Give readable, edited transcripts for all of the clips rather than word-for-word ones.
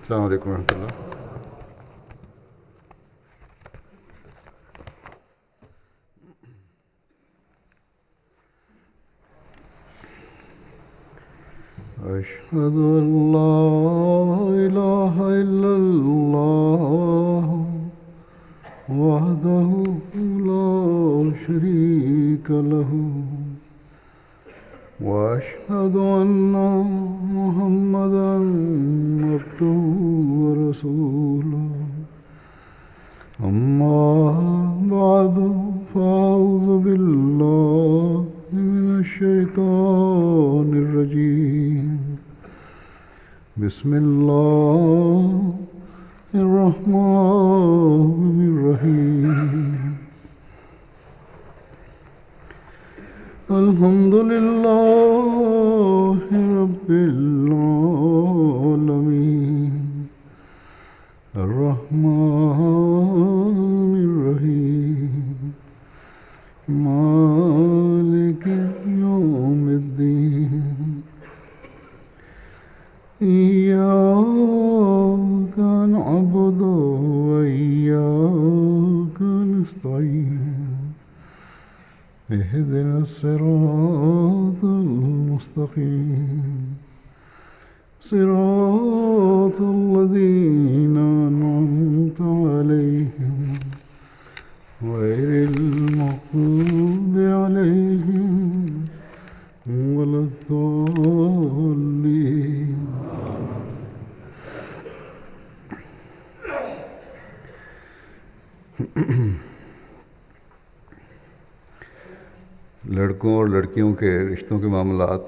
السلام علیکم ورحمۃ اللہ. أشهد أن لا إله إلا الله وحده لا شريك له وأشهد أن محمدا عبده ورسوله. أما بعد فأعوذ بالله من الشيطان الرجيم. بسم الله الرحمن الرحيم. الحمد لله رب العالمين الرحمن الرحيم مالك يوم الدين. إياك نعبد وإياك نستعين. اهدنا الصراط المستقيم صراط الذين أنعمت عليهم غير المغضوب عليهم ولا الضالين. لڑکوں اور لڑکیوں کے رشتوں کے معاملات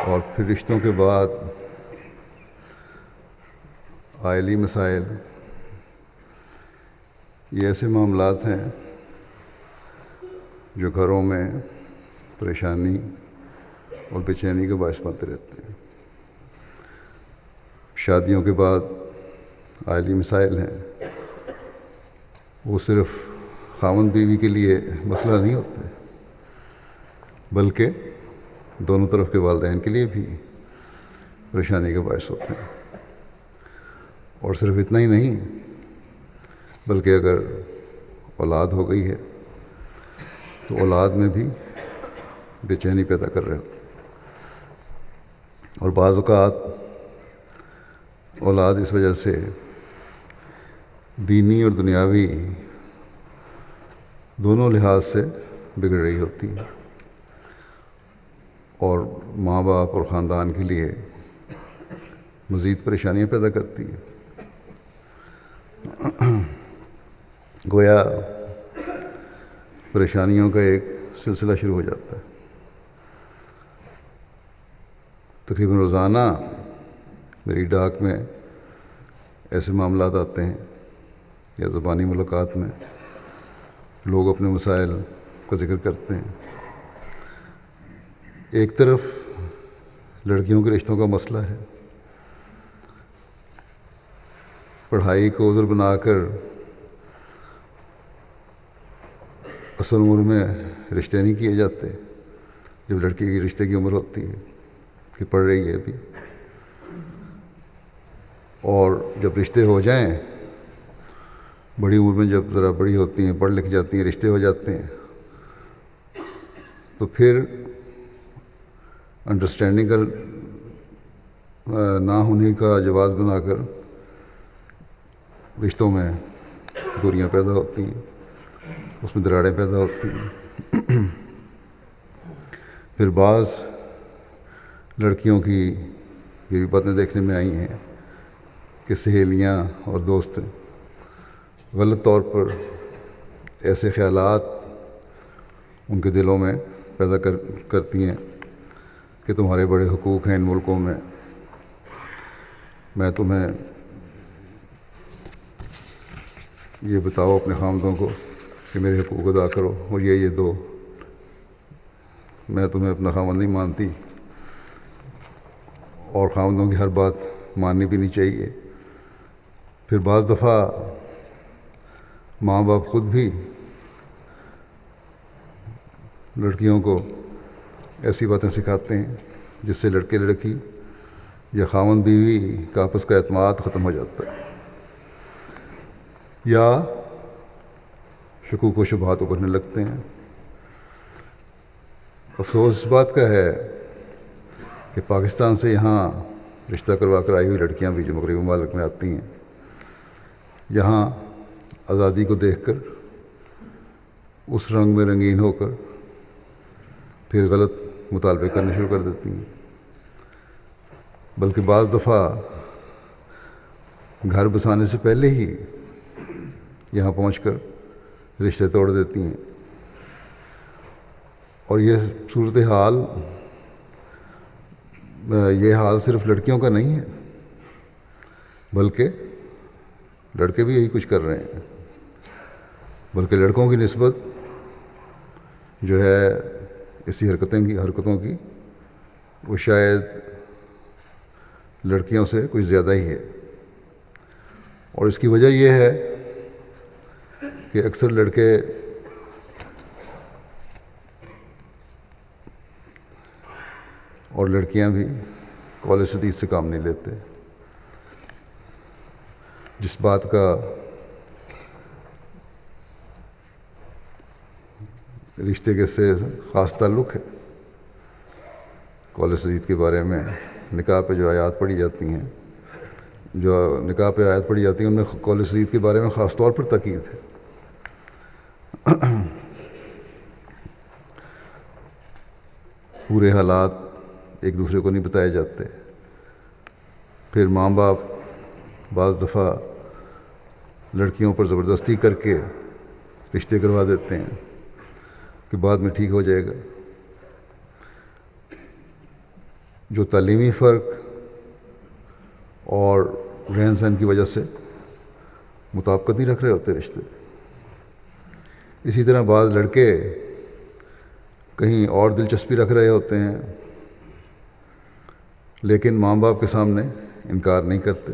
اور پھر رشتوں کے بعد عائلی مسائل، یہ ایسے معاملات ہیں جو گھروں میں پریشانی اور بے چینی کا باعث بنتے رہتے ہیں. شادیوں کے بعد عائلی مسائل ہیں، وہ صرف خاوند بیوی کے لیے مسئلہ نہیں ہوتے، بلکہ دونوں طرف کے والدین کے لیے بھی پریشانی کا باعث ہوتے ہیں. اور صرف اتنا ہی نہیں، بلکہ اگر اولاد ہو گئی ہے تو اولاد میں بھی بے چینی پیدا کر رہے ہوتے ہیں. اور بعض اوقات اولاد اس وجہ سے دینی اور دنیاوی دونوں لحاظ سے بگڑ رہی ہوتی ہے، اور ماں باپ اور خاندان کے لیے مزید پریشانیاں پیدا کرتی ہے. گویا پریشانیوں کا ایک سلسلہ شروع ہو جاتا ہے. تقریباً روزانہ میری ڈاک میں ایسے معاملات آتے ہیں یا زبانی ملاقات میں لوگ اپنے مسائل کا ذکر کرتے ہیں. ایک طرف لڑکیوں کے رشتوں کا مسئلہ ہے، پڑھائی کو عذر بنا کر اصل عمر میں رشتے نہیں کیے جاتے جب لڑکی کی رشتے کی عمر ہوتی ہے کہ پڑھ رہی ہے ابھی، اور جب رشتے ہو جائیں بڑی عمر میں، جب ذرا بڑی ہوتی ہیں، پڑھ لکھ جاتی ہیں، رشتے ہو جاتے ہیں، تو پھر انڈرسٹینڈنگ کا نہ ہونے کا جواز بنا کر رشتوں میں دوریاں پیدا ہوتی ہیں، اس میں دراڑیں پیدا ہوتی ہیں. پھر بعض لڑکیوں کی یہ بھی باتیں دیکھنے میں آئی ہیں کہ سہیلیاں اور دوست غلط طور پر ایسے خیالات ان کے دلوں میں پیدا کرتی ہیں کہ تمہارے بڑے حقوق ہیں ان ملکوں میں تمہیں یہ بتاؤ اپنے خامدوں کو کہ میرے حقوق ادا کرو اور یہ دو، میں تمہیں اپنا خامد نہیں مانتی، اور خامدوں کی ہر بات ماننی بھی نہیں چاہیے. پھر بعض دفعہ ماں باپ خود بھی لڑکیوں کو ایسی باتیں سکھاتے ہیں جس سے لڑکے لڑکی یا خاوند بیوی کا آپس کا اعتماد ختم ہو جاتا ہے، یا شکوک و شبہات ابھرنے لگتے ہیں۔ افسوس اس بات کا ہے کہ پاکستان سے یہاں رشتہ کروا کر آئی ہوئی لڑکیاں بھی جو مغربی ممالک میں آتی ہیں، یہاں آزادی کو دیکھ کر اس رنگ میں رنگین ہو کر پھر غلط مطالبے کرنے شروع کر دیتی ہیں، بلکہ بعض دفعہ گھر بسانے سے پہلے ہی یہاں پہنچ کر رشتے توڑ دیتی ہیں۔ اور یہ صورتحال یہ حال صرف لڑکیوں کا نہیں ہے، بلکہ لڑکے بھی یہی کچھ کر رہے ہیں، بلکہ لڑکوں کی نسبت جو ہے اسی حرکتوں کی وہ شاید لڑکیوں سے کچھ زیادہ ہی ہے۔ اور اس کی وجہ یہ ہے کہ اکثر لڑکے اور لڑکیاں بھی کالج سدید سے کام نہیں لیتے، جس بات کا رشتے کے سے خاص تعلق ہے۔ کالج سدید کے بارے میں نکاح پہ جو آیات پڑھی جاتی ہیں، ان میں کالج سدید کے بارے میں خاص طور پر تاکید ہے۔ پورے حالات ایک دوسرے کو نہیں بتائے جاتے، پھر ماں باپ بعض دفعہ لڑکیوں پر زبردستی کر کے رشتے کروا دیتے ہیں کہ بعد میں ٹھیک ہو جائے گا۔ جو تعلیمی فرق اور رہن سہن کی وجہ سے مطابقت نہیں رکھ رہے ہوتے رشتے۔ اسی طرح بعض لڑکے کہیں اور دلچسپی رکھ رہے ہوتے ہیں، لیکن ماں باپ کے سامنے انکار نہیں کرتے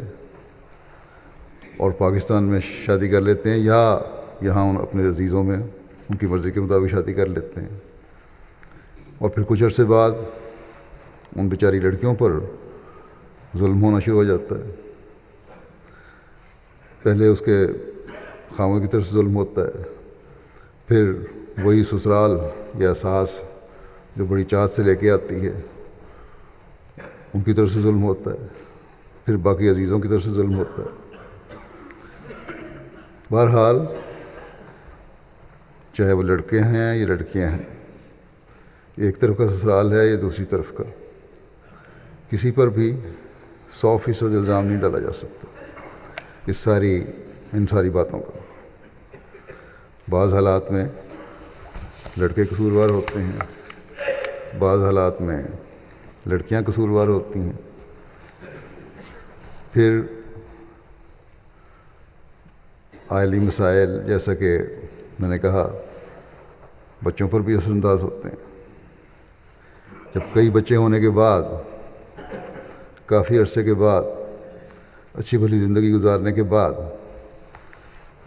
اور پاکستان میں شادی کر لیتے ہیں، یا یہاں اپنے عزیزوں میں ان کی مرضی کے مطابق شادی کر لیتے ہیں، اور پھر کچھ عرصے بعد ان بیچاری لڑکیوں پر ظلم ہونا شروع ہو جاتا ہے۔ پہلے اس کے خاوند کی طرف سے ظلم ہوتا ہے، پھر وہی سسرال یا ساس جو بڑی چاہت سے لے کے آتی ہے ان کی طرف سے ظلم ہوتا ہے، پھر باقی عزیزوں کی طرف سے ظلم ہوتا ہے۔ بہرحال چاہے وہ لڑکے ہیں یا لڑکیاں ہیں، ایک طرف کا سسرال ہے یا دوسری طرف کا، کسی پر بھی 100% الزام نہیں ڈالا جا سکتا ان ساری باتوں کا۔ بعض حالات میں لڑکے قصوروار ہوتے ہیں، بعض حالات میں لڑکیاں قصوروار ہوتی ہیں، پھر آئلی مسائل جیسا کہ میں نے کہا بچوں پر بھی اثر انداز ہوتے ہیں۔ جب کئی بچے ہونے کے بعد کافی عرصے کے بعد اچھی بھلی زندگی گزارنے کے بعد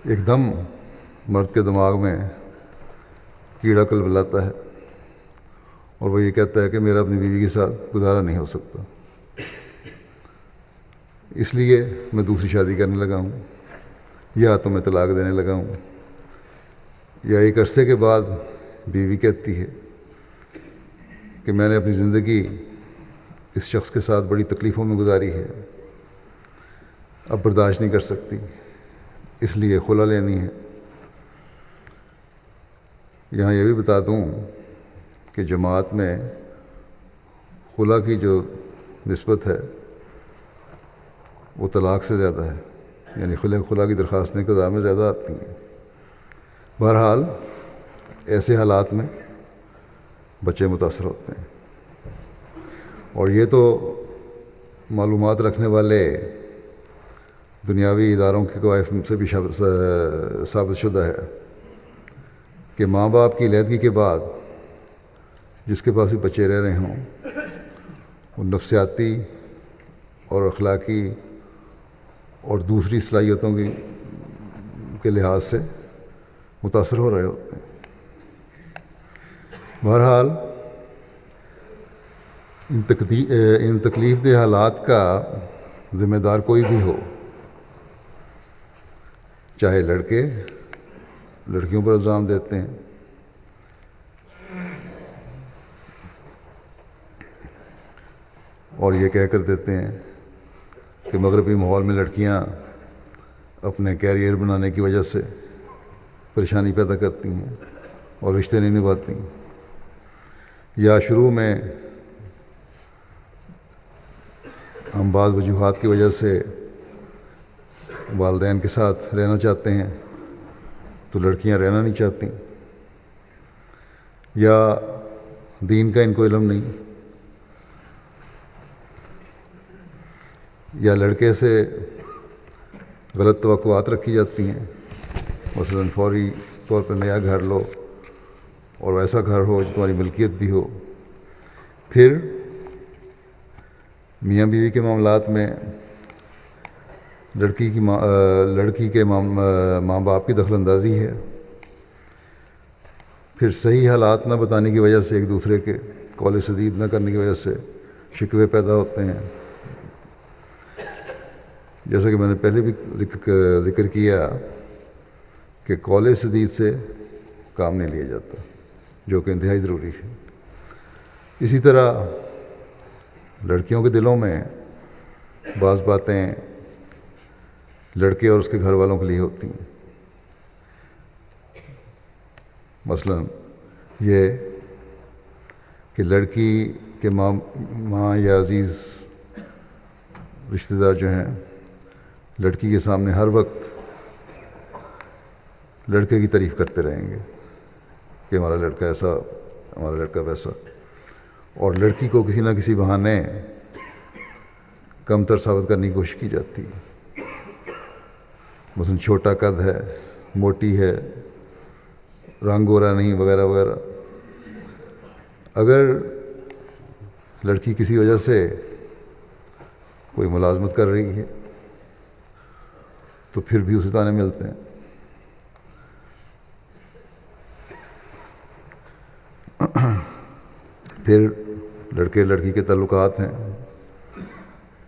ایک دم مرد کے دماغ میں کیڑا کلبلاتا ہے اور وہ یہ کہتا ہے کہ میرا اپنی بیوی کے ساتھ گزارا نہیں ہو سکتا، اس لیے میں دوسری شادی کرنے لگا ہوں، یا تو میں طلاق دینے لگا ہوں۔ یا ایک عرصے کے بعد بیوی کہتی ہے کہ میں نے اپنی زندگی اس شخص کے ساتھ بڑی تکلیفوں میں گزاری ہے، اب برداشت نہیں کر سکتی، اس لیے خلا لینی ہے۔ یہاں یہ بھی بتا دوں کہ جماعت میں خلا کی جو نسبت ہے وہ طلاق سے زیادہ ہے، یعنی خلا کی درخواستیں قضاء میں زیادہ آتی ہیں۔ بہرحال ایسے حالات میں بچے متاثر ہوتے ہیں، اور یہ تو معلومات رکھنے والے دنیاوی اداروں کے قوائف سے بھی ثابت شدہ ہے کہ ماں باپ کی علیحدگی کے بعد جس کے پاس بھی بچے رہ رہے ہوں وہ نفسیاتی اور اخلاقی اور دوسری صلاحیتوں کے لحاظ سے متاثر ہو رہے ہوتے ہیں۔ بہرحال ان تکلیف دہ حالات کا ذمہ دار کوئی بھی ہو، چاہے لڑکے لڑکیوں پر الزام دیتے ہیں، اور یہ کہہ کر دیتے ہیں کہ مغربی ماحول میں لڑکیاں اپنے کیریئر بنانے کی وجہ سے پریشانی پیدا کرتی ہیں اور رشتے نہیں نبھاتی، یا شروع میں ہم بعض وجوہات کی وجہ سے والدین کے ساتھ رہنا چاہتے ہیں تو لڑکیاں رہنا نہیں چاہتی، یا دین کا ان کو علم نہیں، یا لڑکے سے غلط توقعات رکھی جاتی ہیں، مثلا فوری طور پر نیا گھر لو اور ویسا گھر ہو جو تمہاری ملکیت بھی ہو۔ پھر میاں بیوی کے معاملات میں لڑکی کے ماں باپ کی دخل اندازی ہے، پھر صحیح حالات نہ بتانے کی وجہ سے ایک دوسرے کے قول سدید نہ کرنے کی وجہ سے شکوے پیدا ہوتے ہیں، جیسا کہ میں نے پہلے بھی ذکر کیا کہ قول سدید سے کام نہیں لیا جاتا، جو کہ انتہائی ضروری ہے۔ اسی طرح لڑکیوں کے دلوں میں بعض باتیں لڑکے اور اس کے گھر والوں کے لیے ہوتی ہیں، مثلا یہ کہ لڑکی کے ماں یا عزیز رشتہ دار جو ہیں لڑکی کے سامنے ہر وقت لڑکے کی تعریف کرتے رہیں گے کہ ہمارا لڑکا ایسا، ہمارا لڑکا ویسا، اور لڑکی کو کسی نہ کسی بہانے کم تر ثابت کرنے کی کوشش کی جاتی ہے، مثلا چھوٹا قد ہے، موٹی ہے، رنگ گورا نہیں، وغیرہ وغیرہ۔ اگر لڑکی کسی وجہ سے کوئی ملازمت کر رہی ہے تو پھر بھی اسے تانے ملتے ہیں۔ پھر لڑکے لڑکی کے تعلقات ہیں،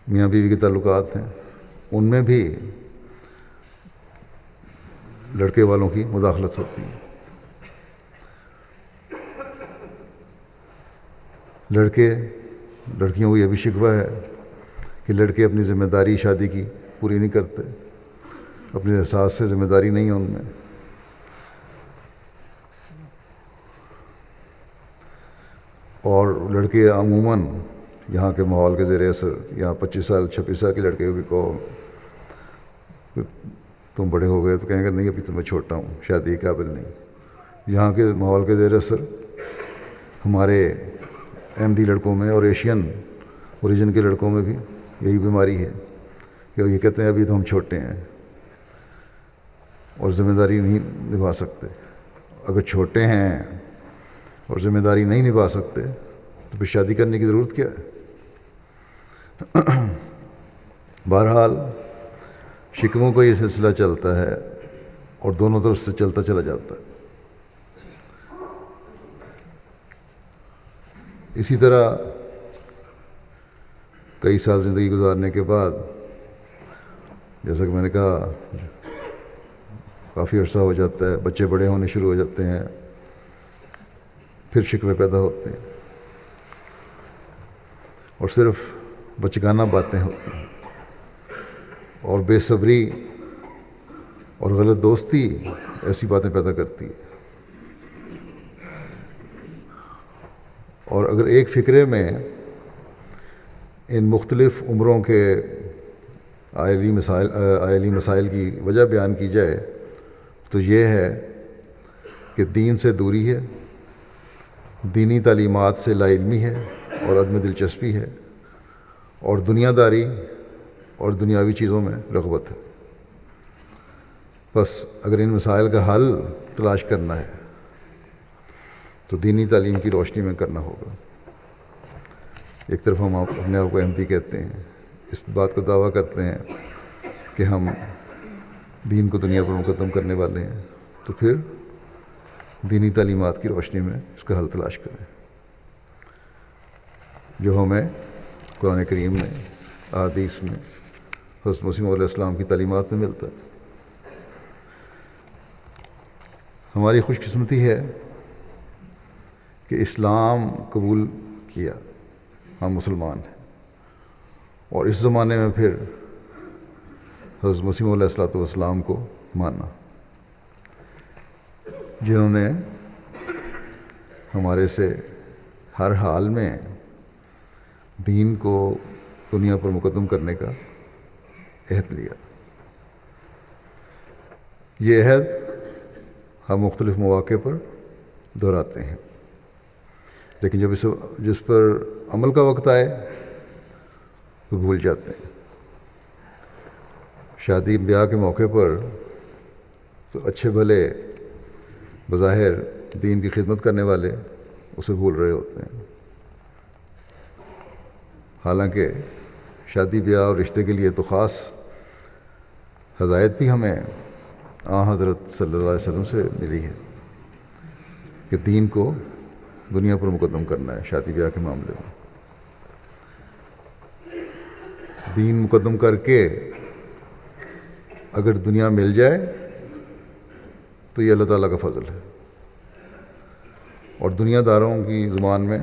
میاں بیوی کے تعلقات ہیں، ان میں بھی لڑکے والوں کی مداخلت ہوتی ہے۔ لڑکیوں کو یہ بھی شکوہ ہے کہ لڑکے اپنی ذمہ داری شادی کی پوری نہیں کرتے، اپنے احساس سے ذمہ داری نہیں ہے ان میں، اور لڑکے عموماً یہاں کے ماحول کے زیر اثر، یہاں 25 سال 26 سال کے لڑکے کو بھی کہو کہ تم بڑے ہو گئے تو کہیں گے نہیں ابھی تو میں چھوٹا ہوں، شادی کے قابل نہیں۔ یہاں کے ماحول کے زیر اثر ہمارے احمدی لڑکوں میں اور ایشین اوریجن کے لڑکوں میں بھی یہی بیماری ہے کہ یہ کہتے ہیں ابھی تو ہم چھوٹے ہیں اور ذمہ داری نہیں نبھا سکتے۔ اگر چھوٹے ہیں اور ذمہ داری نہیں نبھا سکتے تو پھر شادی کرنے کی ضرورت کیا ہے؟ بہرحال شکووں کا یہ سلسلہ چلتا ہے اور دونوں طرف سے چلتا چلا جاتا ہے۔ اسی طرح کئی سال زندگی گزارنے کے بعد، جیسا کہ میں نے کہا، کافی عرصہ ہو جاتا ہے، بچے بڑے ہونے شروع ہو جاتے ہیں، پھر شکوے پیدا ہوتے ہیں اور صرف بچگانہ باتیں ہوتی ہیں، اور بے صبری اور غلط دوستی ایسی باتیں پیدا کرتی ہے۔ اور اگر ایک فکرے میں ان مختلف عمروں کے آئلی مسائل کی وجہ بیان کی جائے تو یہ ہے کہ دین سے دوری ہے، دینی تعلیمات سے لا علمی ہے اور عدم دلچسپی ہے، اور دنیا داری اور دنیاوی چیزوں میں رغبت ہے۔ بس اگر ان مسائل کا حل تلاش کرنا ہے تو دینی تعلیم کی روشنی میں کرنا ہوگا۔ ایک طرف ہم اپنے آپ کو احمدی کہتے ہیں، اس بات کا دعویٰ کرتے ہیں کہ ہم دین کو دنیا پر مقدم کرنے والے ہیں، تو پھر دینی تعلیمات کی روشنی میں اس کا حل تلاش کریں۔ جو ہمیں قرآن کریم میں، احادیث میں، حضرت مسیح علیہ السلام کی تعلیمات میں ملتا ہے۔ ہماری خوش قسمتی ہے کہ اسلام قبول کیا، ہم مسلمان ہیں، اور اس زمانے میں پھر حضرت مسیح علیہ السلام کو مانا، جنہوں نے ہمارے سے ہر حال میں دین کو دنیا پر مقدم کرنے کا عہد لیا۔ یہ عہد ہم مختلف مواقع پر دہراتے ہیں، لیکن جب جس پر عمل کا وقت آئے تو بھول جاتے ہیں۔ شادی بیاہ کے موقع پر تو اچھے بھلے بظاہر دین کی خدمت کرنے والے اسے بھول رہے ہوتے ہیں، حالانکہ شادی بیاہ اور رشتے کے لیے تو خاص ہدایت بھی ہمیں حضرت صلی اللہ علیہ وسلم سے ملی ہے کہ دین کو دنیا پر مقدم کرنا ہے۔ شادی بیاہ کے معاملے میں دین مقدم کر کے اگر دنیا مل جائے تو یہ اللہ تعالیٰ کا فضل ہے، اور دنیا داروں کی زبان میں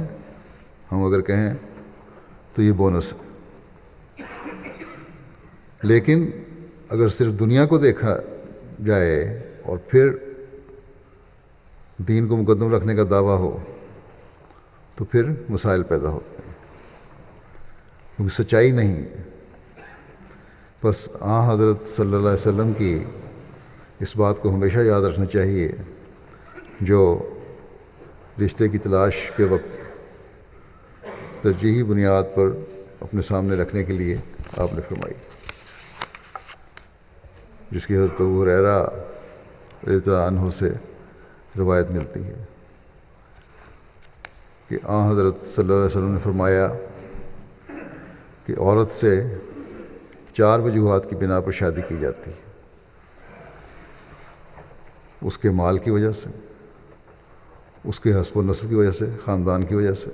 ہم اگر کہیں تو یہ بونس ہے۔ لیکن اگر صرف دنیا کو دیکھا جائے اور پھر دین کو مقدم رکھنے کا دعویٰ ہو تو پھر مسائل پیدا ہوتے ہیں، کیونکہ سچائی نہیں ہے۔ بس حضرت صلی اللہ علیہ وسلم کی اس بات کو ہمیشہ یاد رکھنا چاہیے جو رشتے کی تلاش کے وقت ترجیحی بنیاد پر اپنے سامنے رکھنے کے لیے آپ نے فرمائی، جس کی حضرت ابو ہریرہ رضی اللہ عنہ سے روایت ملتی ہے کہ حضرت صلی اللہ علیہ وسلم نے فرمایا کہ عورت سے 4 وجوہات کی بنا پر شادی کی جاتی ہے: اس کے مال کی وجہ سے، اس کے حسب و نسب کی وجہ سے، خاندان کی وجہ سے،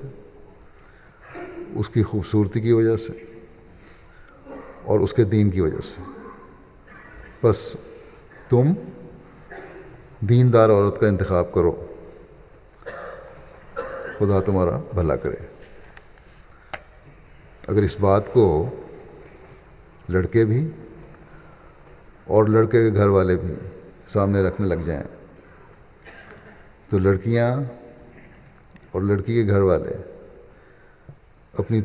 اس کی خوبصورتی کی وجہ سے، اور اس کے دین کی وجہ سے۔ بس تم دیندار عورت کا انتخاب کرو، خدا تمہارا بھلا کرے۔ اگر اس بات کو لڑکے بھی اور لڑکے کے گھر والے بھی سامنے رکھنے لگ جائیں تو لڑکیاں اور لڑکی کے گھر والے اپنی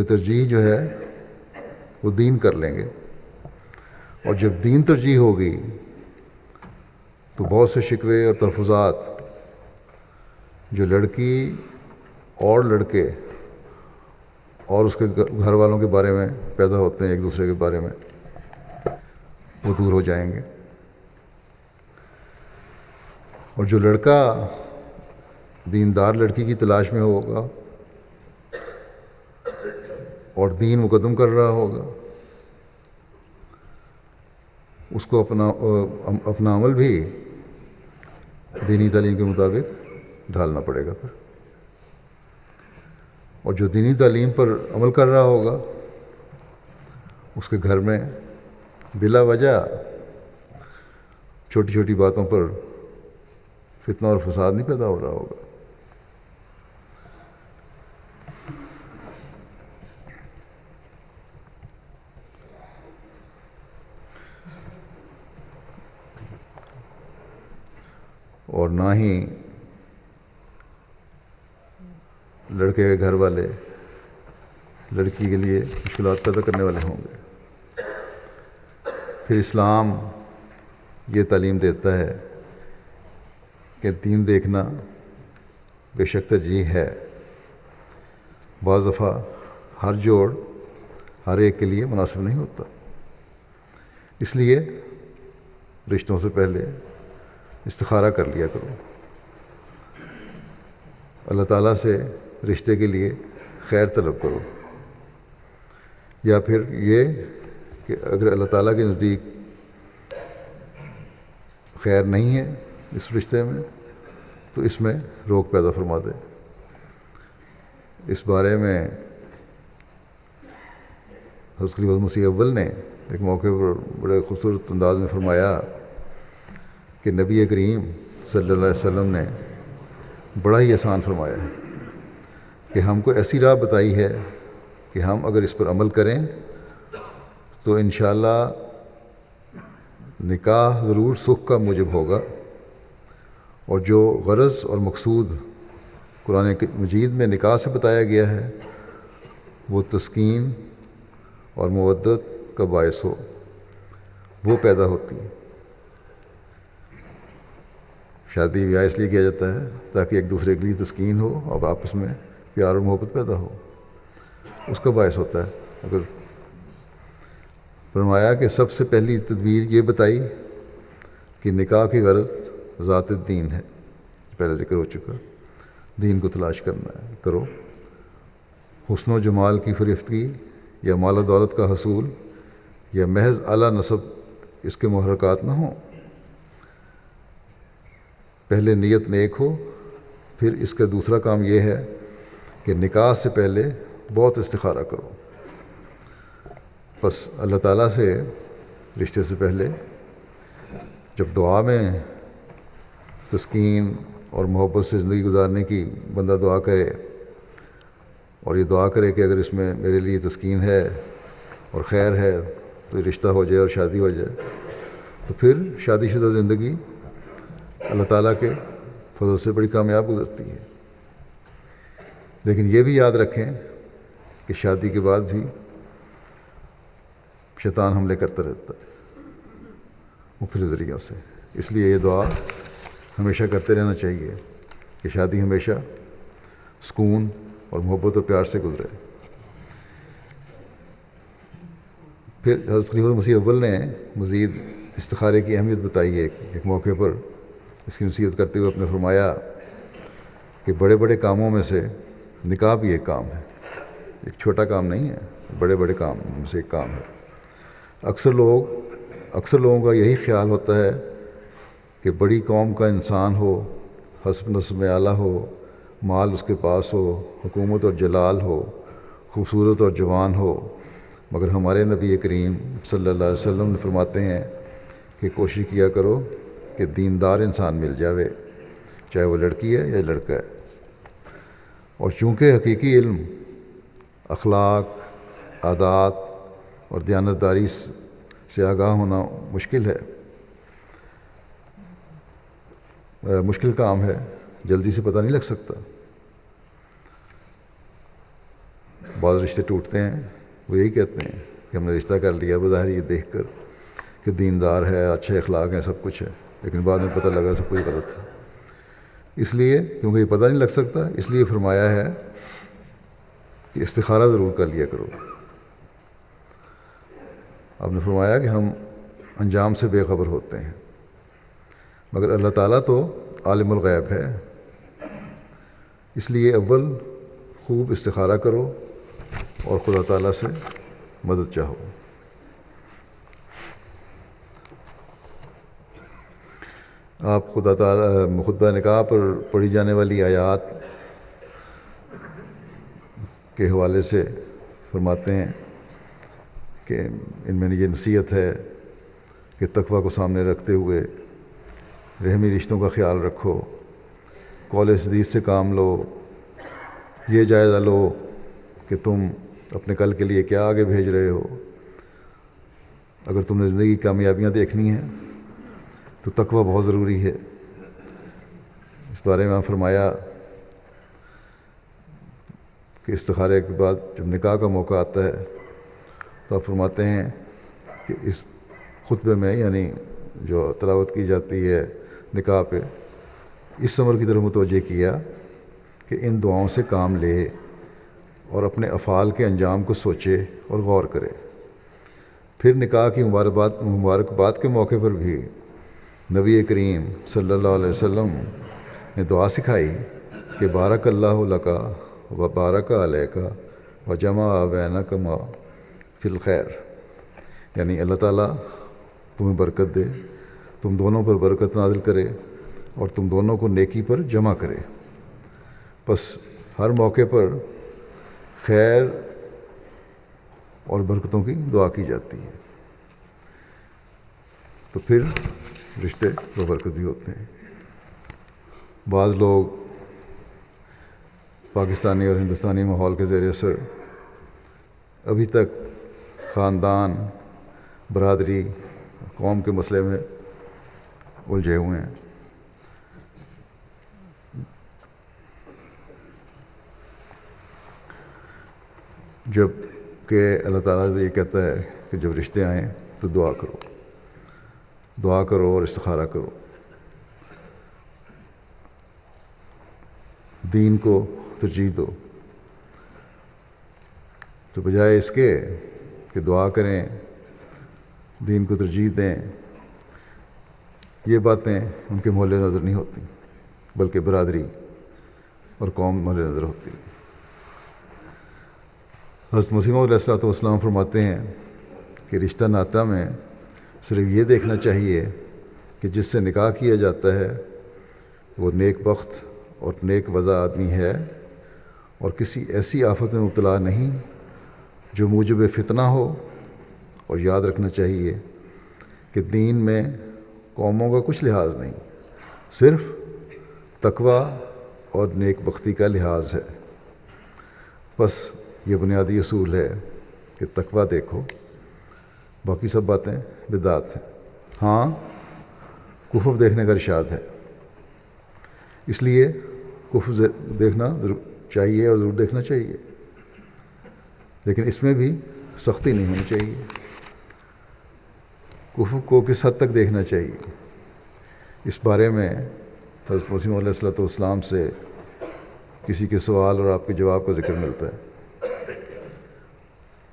ترجیح جو ہے وہ دین کر لیں گے، اور جب دین ترجیح ہوگی تو بہت سے شکوے اور تحفظات جو لڑکی اور لڑکے اور اس کے گھر والوں کے بارے میں پیدا ہوتے ہیں ایک دوسرے کے بارے میں، وہ دور ہو جائیں گے۔ اور جو لڑکا دیندار لڑکی کی تلاش میں ہوگا اور دین مقدم کر رہا ہوگا، اس کو اپنا عمل بھی دینی تعلیم کے مطابق ڈھالنا پڑے گا پھر۔ اور جو دینی تعلیم پر عمل کر رہا ہوگا اس کے گھر میں بلا وجہ چھوٹی چھوٹی باتوں پر فتنہ اور فساد نہیں پیدا ہو رہا ہوگا۔ اور نہ ہی لڑکے کے گھر والے لڑکی کے لیے مشکلات پیدا کرنے والے ہوں گے۔ پھر اسلام یہ تعلیم دیتا ہے کہ دین دیکھنا بے شک ترجیح ہے، بعض دفعہ ہر جوڑ ہر ایک کے لیے مناسب نہیں ہوتا، اس لیے رشتوں سے پہلے استخارہ کر لیا کرو، اللہ تعالیٰ سے رشتے کے لیے خیر طلب کرو، یا پھر یہ کہ اگر اللہ تعالیٰ کے نزدیک خیر نہیں ہے اس رشتے میں تو اس میں روک پیدا فرما دے۔ اس بارے میں حضرت خلیفہ مسیح اول نے ایک موقع پر بڑے خوبصورت انداز میں فرمایا کہ نبی کریم صلی اللہ علیہ وسلم نے بڑا ہی آسان فرمایا ہے کہ ہم کو ایسی راہ بتائی ہے کہ ہم اگر اس پر عمل کریں تو انشاءاللہ نکاح ضرور سکھ کا موجب ہوگا، اور جو غرض اور مقصود قرآن مجید میں نکاح سے بتایا گیا ہے وہ تسکین اور مودت کا باعث ہو، وہ پیدا ہوتی ہے۔ شادی بیاہ اس لیے کیا جاتا ہے تاکہ ایک دوسرے کے لیے تسکین ہو اور آپس میں پیار اور محبت پیدا ہو، اس کا باعث ہوتا ہے۔ اگر فرمایا کہ سب سے پہلی تدبیر یہ بتائی کہ نکاح کی غرض ذات دین ہے، پہلے ذکر ہو چکا، دین کو تلاش کرنا ہے، کرو۔ حسن و جمال کی فریفتگی یا مال و دولت کا حصول یا محض اعلیٰ نسب اس کے محرکات نہ ہوں۔ پہلے نیت نیک ہو، پھر اس کا دوسرا کام یہ ہے کہ نکاح سے پہلے بہت استخارہ کرو۔ بس اللہ تعالیٰ سے رشتے سے پہلے جب دعا میں تسکین اور محبت سے زندگی گزارنے کی بندہ دعا کرے، اور یہ دعا کرے کہ اگر اس میں میرے لیے تسکین ہے اور خیر ہے تو یہ رشتہ ہو جائے اور شادی ہو جائے، تو پھر شادی شدہ زندگی اللہ تعالیٰ کے فضل سے بڑی کامیاب گزرتی ہے۔ لیکن یہ بھی یاد رکھیں کہ شادی کے بعد بھی شیطان حملے کرتا رہتا ہے مختلف ذریعوں سے، اس لیے یہ دعا ہمیشہ کرتے رہنا چاہیے کہ شادی ہمیشہ سکون اور محبت اور پیار سے گزرے۔ پھر حضرت خلیفہ مسیح اول نے مزید استخارے کی اہمیت بتائی ہے۔ ایک موقع پر اس کی نصیحت کرتے ہوئے اپنے فرمایا کہ بڑے بڑے کاموں میں سے نکاح بھی ایک کام ہے، ایک چھوٹا کام نہیں ہے، بڑے بڑے کام میں سے ایک کام ہے۔ اکثر لوگوں کا یہی خیال ہوتا ہے کہ بڑی قوم کا انسان ہو، حسب نسب اعلیٰ ہو، مال اس کے پاس ہو، حکومت اور جلال ہو، خوبصورت اور جوان ہو، مگر ہمارے نبی کریم صلی اللہ علیہ وسلم نے فرماتے ہیں کہ کوشش کیا کرو کہ دیندار انسان مل جاوے، چاہے وہ لڑکی ہے یا لڑکا ہے۔ اور چونکہ حقیقی علم اخلاق، عادات اور دیانتداری سے آگاہ ہونا مشکل کام ہے، جلدی سے پتہ نہیں لگ سکتا۔ بعض رشتے ٹوٹتے ہیں، وہ یہی کہتے ہیں کہ ہم نے رشتہ کر لیا بظاہر یہ دیکھ کر کہ دیندار ہے، اچھے اخلاق ہیں، سب کچھ ہے، لیکن بعد میں پتہ لگا سب کچھ غلط تھا۔ اس لیے کیونکہ یہ پتہ نہیں لگ سکتا، اس لیے فرمایا ہے کہ استخارہ ضرور کر لیا کرو۔ آپ نے فرمایا کہ ہم انجام سے بے خبر ہوتے ہیں، مگر اللہ تعالیٰ تو عالم الغیب ہے، اس لیے اول خوب استخارہ کرو اور خدا تعالیٰ سے مدد چاہو۔ آپ خدا تعالیٰ خطبہ نکاح پر پڑھی جانے والی آیات کے حوالے سے فرماتے ہیں کہ ان میں یہ نصیحت ہے کہ تقویٰ کو سامنے رکھتے ہوئے رحمی رشتوں کا خیال رکھو، قول سدید سے کام لو، یہ جائزہ لو کہ تم اپنے کل کے لیے کیا آگے بھیج رہے ہو۔ اگر تم نے زندگی کی کامیابیاں دیکھنی ہیں تو تقویٰ بہت ضروری ہے۔ اس بارے میں فرمایا کہ استخارے کے بعد جب نکاح کا موقع آتا ہے تو آپ فرماتے ہیں کہ اس خطبے میں یعنی جو تلاوت کی جاتی ہے نکاح پہ، اس عمل کی طرف متوجہ کیا کہ ان دعاؤں سے کام لے اور اپنے افعال کے انجام کو سوچے اور غور کرے۔ پھر نکاح کی مبارکباد کے موقع پر بھی نبی کریم صلی اللہ علیہ وسلم نے دعا سکھائی کہ بارک اللہ لکا و بارک علیک و جمع بینکما فی الخیر، یعنی اللہ تعالیٰ تمہیں برکت دے، تم دونوں پر برکت نازل کرے اور تم دونوں کو نیکی پر جمع کرے۔ بس ہر موقع پر خیر اور برکتوں کی دعا کی جاتی ہے، تو پھر رشتے ببرکت بھی ہوتے ہیں۔ بعض لوگ پاکستانی اور ہندوستانی ماحول کے زیر اثر ابھی تک خاندان، برادری، قوم کے مسئلے میں الجھے ہوئے ہیں۔ جب کہ اللہ تعالیٰ سے یہ کہتا ہے کہ جب رشتے آئیں تو دعا کرو، دعا کرو اور استخارہ کرو، دین کو ترجیح دو، تو بجائے اس کے کہ دعا کریں، دین کو ترجیح دیں، یہ باتیں ان کے محل نظر نہیں ہوتی، بلکہ برادری اور قوم محل نظر ہوتی ہے۔ حضرت مسیح موعود علیہ السلام فرماتے ہیں کہ رشتہ ناطہ میں صرف یہ دیکھنا چاہیے کہ جس سے نکاح کیا جاتا ہے وہ نیک بخت اور نیک وضع آدمی ہے اور کسی ایسی آفت میں مبتلا نہیں جو موجب فتنہ ہو، اور یاد رکھنا چاہیے کہ دین میں قوموں کا کچھ لحاظ نہیں، صرف تقوی اور نیک بختی کا لحاظ ہے۔ بس یہ بنیادی اصول ہے کہ تقوی دیکھو، باقی سب باتیں بدعت ہیں۔ ہاں، کفر دیکھنے کا ارشاد ہے، اس لیے کفر دیکھنا چاہیے اور ضرور دیکھنا چاہیے، لیکن اس میں بھی سختی نہیں ہونی چاہیے۔ کفر کو کس حد تک دیکھنا چاہیے، اس بارے میں حضرت مسیح علیہ السلام سے کسی کے سوال اور آپ کے جواب کا ذکر ملتا ہے۔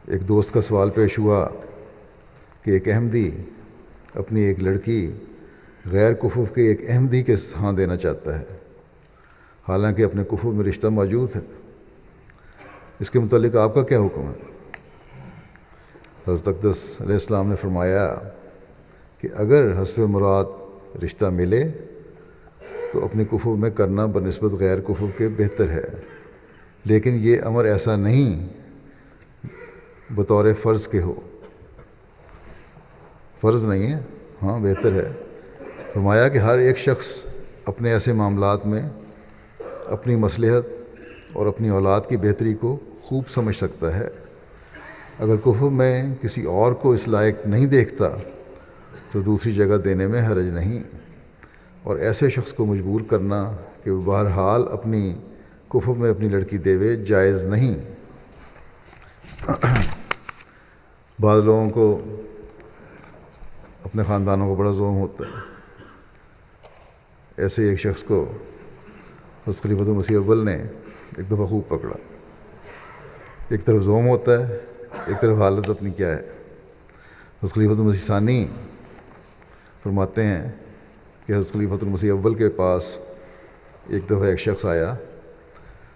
ایک دوست کا سوال پیش ہوا کہ ایک احمدی اپنی ایک لڑکی غیر کفر کے ایک احمدی کے ہاں دینا چاہتا ہے، حالانکہ اپنے کفر میں رشتہ موجود ہے، اس کے متعلق آپ کا کیا حکم ہے؟ حضرت اقدس علیہ السلام نے فرمایا کہ اگر حسب مراد رشتہ ملے تو اپنے کفر میں کرنا بنسبت غیر کفر کے بہتر ہے، لیکن یہ امر ایسا نہیں بطور فرض کے ہو، فرض نہیں ہے، ہاں بہتر ہے۔ فرمایا کہ ہر ایک شخص اپنے ایسے معاملات میں اپنی مصلحت اور اپنی اولاد کی بہتری کو خوب سمجھ سکتا ہے۔ اگر کفر میں کسی اور کو اس لائق نہیں دیکھتا تو دوسری جگہ دینے میں حرج نہیں، اور ایسے شخص کو مجبور کرنا کہ وہ بہرحال اپنی کفر میں اپنی لڑکی دیوے جائز نہیں۔ بعض لوگوں کو اپنے خاندانوں کو بڑا ظلم ہوتا ہے، ایسے ایک شخص کو حضرت خلیفۃ المسیح اول نے ایک دفعہ خوب پکڑا۔ ایک طرف ظلم ہوتا ہے، ایک طرف حالت اپنی کیا ہے۔ حضرت خلیفۃ المسیح ثانی فرماتے ہیں کہ حضرت خلیفۃ المسیح اول کے پاس ایک دفعہ ایک شخص آیا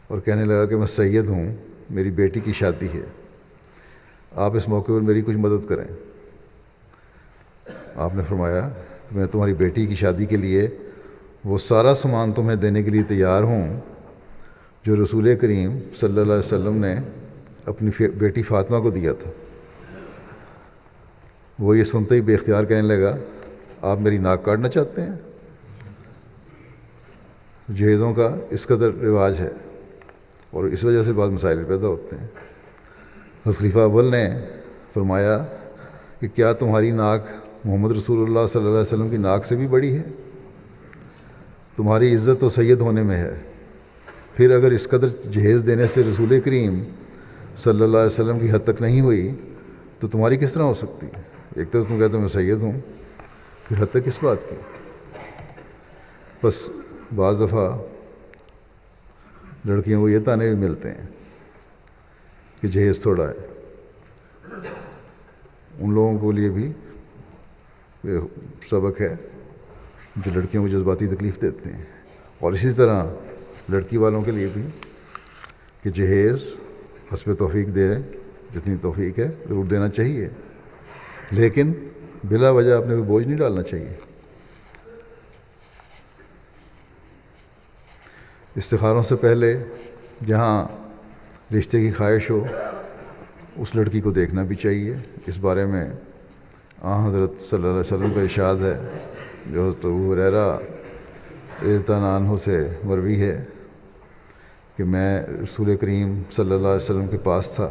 اور کہنے لگا کہ میں سید ہوں، میری بیٹی کی شادی ہے، آپ اس موقع پر میری کچھ مدد کریں۔ آپ نے فرمایا کہ میں تمہاری بیٹی کی شادی کے لیے وہ سارا سامان تمہیں دینے کے لیے تیار ہوں جو رسول کریم صلی اللہ علیہ وسلم نے اپنی بیٹی فاطمہ کو دیا تھا۔ وہ یہ سنتے ہی بے اختیار کہنے لگا، آپ میری ناک کاٹنا چاہتے ہیں؟ جہیزوں کا اس قدر رواج ہے اور اس وجہ سے بعض مسائل پیدا ہوتے ہیں۔ حضرت خلیفہ اول نے فرمایا کہ کیا تمہاری ناک محمد رسول اللہ صلی اللہ علیہ وسلم کی ناک سے بھی بڑی ہے؟ تمہاری عزت تو سید ہونے میں ہے، پھر اگر اس قدر جہیز دینے سے رسول کریم صلی اللہ علیہ وسلم کی حد تک نہیں ہوئی تو تمہاری کس طرح ہو سکتی ہے؟ ایک طرف تم کہتے ہو میں سید ہوں، پھر حد تک کس بات کی؟ بس بعض دفعہ لڑکیوں کو یہ تانے بھی ملتے ہیں کہ جہیز تھوڑا ہے، ان لوگوں کے لیے بھی سبق ہے جو لڑکیوں کو جذباتی تکلیف دیتے ہیں، اور اسی طرح لڑکی والوں کے لیے بھی کہ جہیز حسب توفیق دے، جتنی توفیق ہے ضرور دینا چاہیے، لیکن بلا وجہ اپنے کو بوجھ نہیں ڈالنا چاہیے۔ استخاروں سے پہلے جہاں رشتے کی خواہش ہو اس لڑکی کو دیکھنا بھی چاہیے۔ اس بارے میں حضرت صلی اللہ علیہ وسلم کا ارشاد ہے، جو حضرت ابو ہریرہ رضی اللہ عنہ سے مروی ہے کہ میں رسول کریم صلی اللہ علیہ وسلم کے پاس تھا،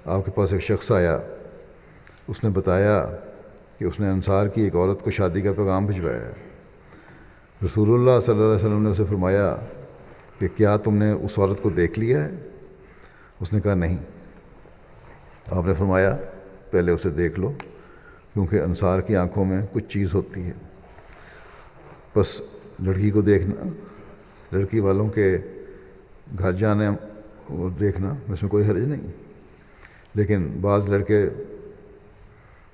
آپ کے پاس ایک شخص آیا، اس نے بتایا کہ اس نے انصار کی ایک عورت کو شادی کا پیغام بھجوایا ہے۔ رسول اللہ صلی اللہ علیہ وسلم نے اسے فرمایا کہ کیا تم نے اس عورت کو دیکھ لیا ہے؟ اس نے کہا نہیں۔ آپ نے فرمایا پہلے اسے دیکھ لو، کیونکہ انصار کی آنکھوں میں کچھ چیز ہوتی ہے۔ بس لڑکی کو دیکھنا، لڑکی والوں کے گھر جانے اور دیکھنا اس میں کوئی حرج نہیں، لیکن بعض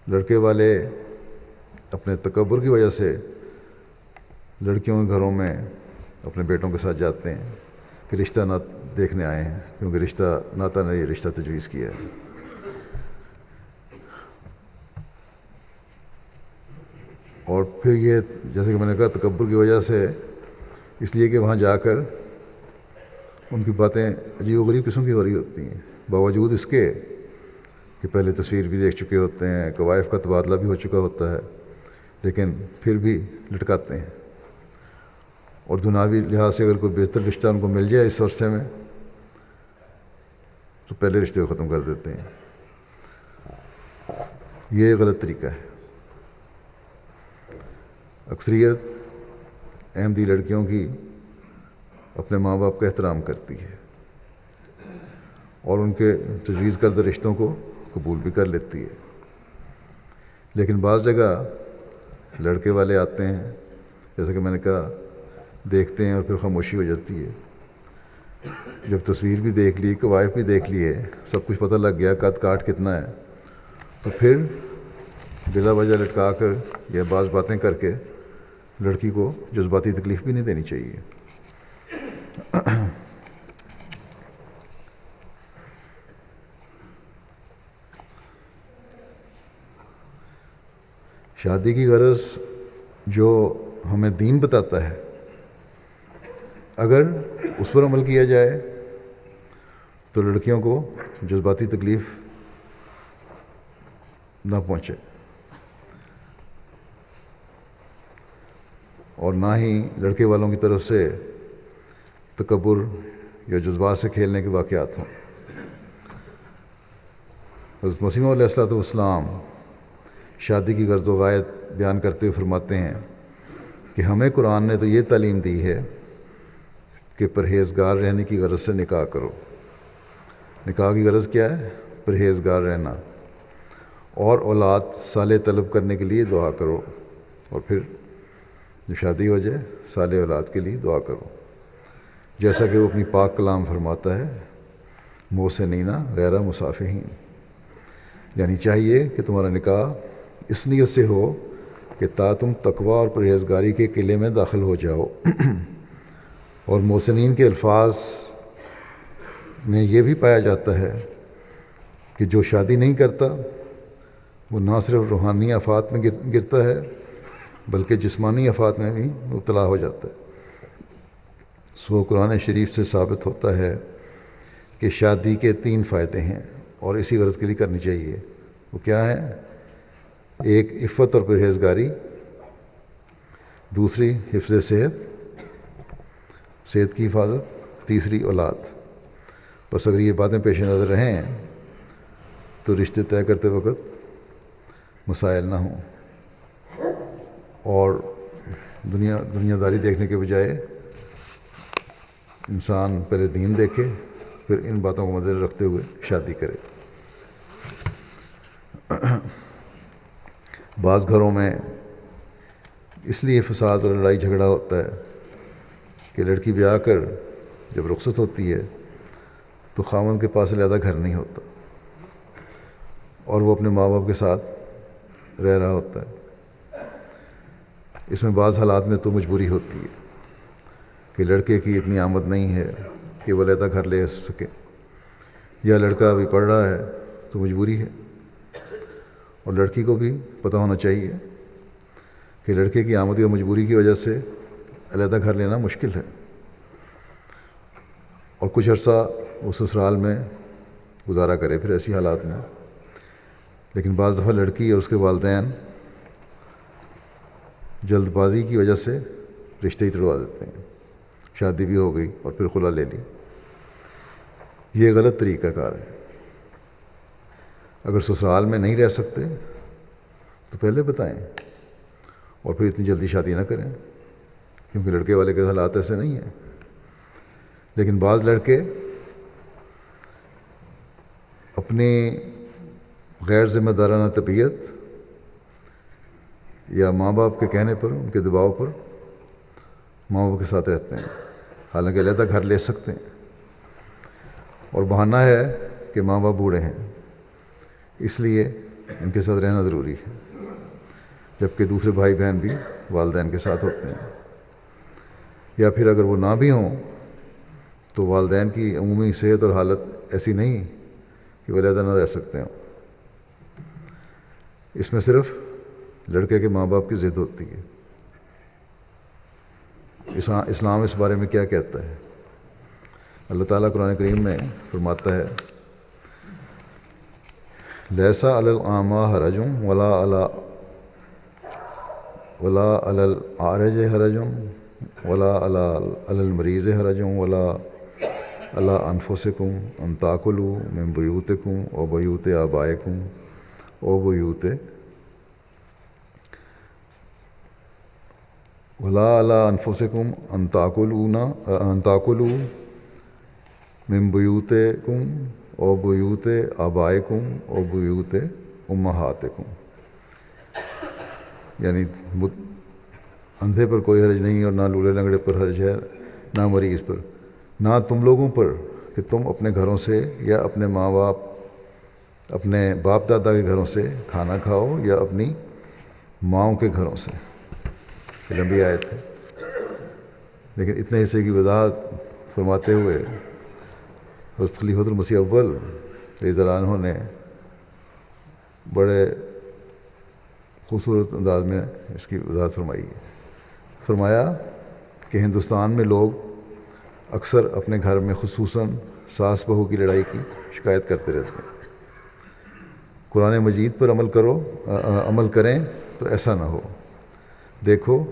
لڑکے والے اپنے تکبر کی وجہ سے لڑکیوں کے گھروں میں اپنے بیٹوں کے ساتھ جاتے ہیں کہ رشتہ نہ دیکھنے آئے ہیں، کیونکہ رشتہ ناتا نے یہ رشتہ تجویز کیا ہے۔ اور پھر یہ جیسے کہ میں نے کہا تکبر کی وجہ سے، اس لیے کہ وہاں جا کر ان کی باتیں عجیب و غریب قسم کی ہو رہی ہوتی ہیں، باوجود اس کے کہ پہلے تصویر بھی دیکھ چکے ہوتے ہیں، قوائف کا تبادلہ بھی ہو چکا ہوتا ہے، لیکن پھر بھی لٹکاتے ہیں۔ اور دنیاوی لحاظ سے اگر کوئی بہتر رشتہ ان کو مل جائے اس عرصے میں تو پہلے رشتے کو ختم کر دیتے ہیں۔ یہ غلط طریقہ ہے۔ اکثریت احمدی لڑکیوں کی اپنے ماں باپ کا احترام کرتی ہے اور ان کے تجویز کردہ رشتوں کو قبول بھی کر لیتی ہے، لیکن بعض جگہ لڑکے والے آتے ہیں، جیسا کہ میں نے کہا، دیکھتے ہیں اور پھر خاموشی ہو جاتی ہے۔ جب تصویر بھی دیکھ لی، قوائف بھی دیکھ لیے، سب کچھ پتہ لگ گیا قد کاٹ کتنا ہے، تو پھر بلا وجہ لٹکا کر یا بعض باتیں کر کے لڑکی کو جذباتی تکلیف بھی نہیں دینی چاہیے۔ شادی کی غرض جو ہمیں دین بتاتا ہے، اگر اس پر عمل کیا جائے تو لڑکیوں کو جذباتی تکلیف نہ پہنچے، اور نہ ہی لڑکے والوں کی طرف سے تکبر یا جذبات سے کھیلنے کے واقعات ہوں۔ حضرت مسیح موعود علیہ السلام شادی کی غرض و غایت بیان کرتے ہوئے فرماتے ہیں کہ ہمیں قرآن نے تو یہ تعلیم دی ہے کہ پرہیزگار رہنے کی غرض سے نکاح کرو۔ نکاح کی غرض کیا ہے؟ پرہیزگار رہنا، اور اولاد صالح طلب کرنے کے لیے دعا کرو، اور پھر جو شادی ہو جائے صالح اولاد کے لیے دعا کرو، جیسا کہ وہ اپنی پاک کلام فرماتا ہے، محسنین غیر مصافحین، یعنی چاہیے کہ تمہارا نکاح اس نیت سے ہو کہ تا تم تقوی اور پرہیزگاری کے قلعے میں داخل ہو جاؤ۔ اور محسنین کے الفاظ میں یہ بھی پایا جاتا ہے کہ جو شادی نہیں کرتا وہ نہ صرف روحانی آفات میں گرتا ہے بلکہ جسمانی آفات میں بھی مبتلا ہو جاتا ہے۔ سو قرآن شریف سے ثابت ہوتا ہے کہ شادی کے 3 فائدے ہیں اور اسی غرض کے لیے کرنی چاہیے۔ وہ کیا ہے؟ ایک عفت اور پرہیزگاری، دوسری حفظ صحت کی حفاظت، تیسری اولاد۔ بس اگر یہ باتیں پیش نظر رہیں تو رشتے طے کرتے وقت مسائل نہ ہوں، اور دنیا داری دیکھنے کے بجائے انسان پہلے دین دیکھے، پھر ان باتوں کو مد نظر رکھتے ہوئے شادی کرے۔ بعض گھروں میں اس لیے فساد اور لڑائی جھگڑا ہوتا ہے کہ لڑکی بیاہ کر جب رخصت ہوتی ہے تو خاوند کے پاس علیحدہ گھر نہیں ہوتا اور وہ اپنے ماں باپ کے ساتھ رہ رہا ہوتا ہے۔ اس میں بعض حالات میں تو مجبوری ہوتی ہے کہ لڑکے کی اتنی آمد نہیں ہے کہ وہ علیحدہ گھر لے سکے، یا لڑکا ابھی پڑھ رہا ہے تو مجبوری ہے۔ اور لڑکی کو بھی پتہ ہونا چاہیے کہ لڑکے کی آمد یا مجبوری کی وجہ سے علیحدہ گھر لینا مشکل ہے، اور کچھ عرصہ وہ سسرال میں گزارا کرے پھر ایسی حالات میں. لیکن بعض دفعہ لڑکی اور اس کے والدین جلد بازی کی وجہ سے رشتے ہی توڑوا دیتے ہیں. شادی بھی ہو گئی اور پھر خلا لے لی. یہ غلط طریقہ کار ہے. اگر سسرال میں نہیں رہ سکتے تو پہلے بتائیں اور پھر اتنی جلدی شادی نہ کریں، کیونکہ لڑکے والے کے حالات ایسے نہیں ہیں. لیکن بعض لڑکے اپنی غیر ذمہ دارانہ طبیعت یا ماں باپ کے کہنے پر، ان کے دباؤ پر ماں باپ کے ساتھ رہتے ہیں، حالانکہ علیحدہ گھر لے سکتے ہیں، اور بہانہ ہے کہ ماں باپ بوڑھے ہیں اس لیے ان کے ساتھ رہنا ضروری ہے، جبکہ دوسرے بھائی بہن بھی والدین کے ساتھ ہوتے ہیں. یا پھر اگر وہ نہ بھی ہوں تو والدین کی عمومی صحت اور حالت ایسی نہیں کہ وہ علیحدہ نہ رہ سکتے ہوں. اس میں صرف لڑکے کے ماں باپ کی ضد ہوتی ہے. اسلام اس بارے میں کیا کہتا ہے؟ اللہ تعالیٰ قرآن کریم میں فرماتا ہے لیسا علی الاعمی حرج ولا علی العارج حرج ولا علی المریض حرج ولا علی انفسکم ان تاکلوا من بیوتکم و بیوت آبائکم و بیوت ولا علی انفسکم ان تاکلوا من بیوتکم و بیوت آبائکم و بیوت امہاتکم. یعنی اندھے پر کوئی حرج نہیں اور نہ لولے لنگڑے پر حرج ہے، نہ مریض پر، نہ تم لوگوں پر کہ تم اپنے گھروں سے یا اپنے ماں باپ، اپنے باپ دادا کے گھروں سے کھانا کھاؤ یا اپنی ماؤں کے گھروں سے. لمبی آیت ہے، لیکن اتنے حصے کی وضاحت فرماتے ہوئے حضرت خلیفۃ المسیح اول رضی اللہ عنہ نے بڑے خوبصورت انداز میں اس کی وضاحت فرمائی ہے. فرمایا کہ ہندوستان میں لوگ اکثر اپنے گھر میں خصوصاً ساس بہو کی لڑائی کی شکایت کرتے رہتے ہیں. قرآن مجید پر عمل کریں تو ایسا نہ ہو. دیکھو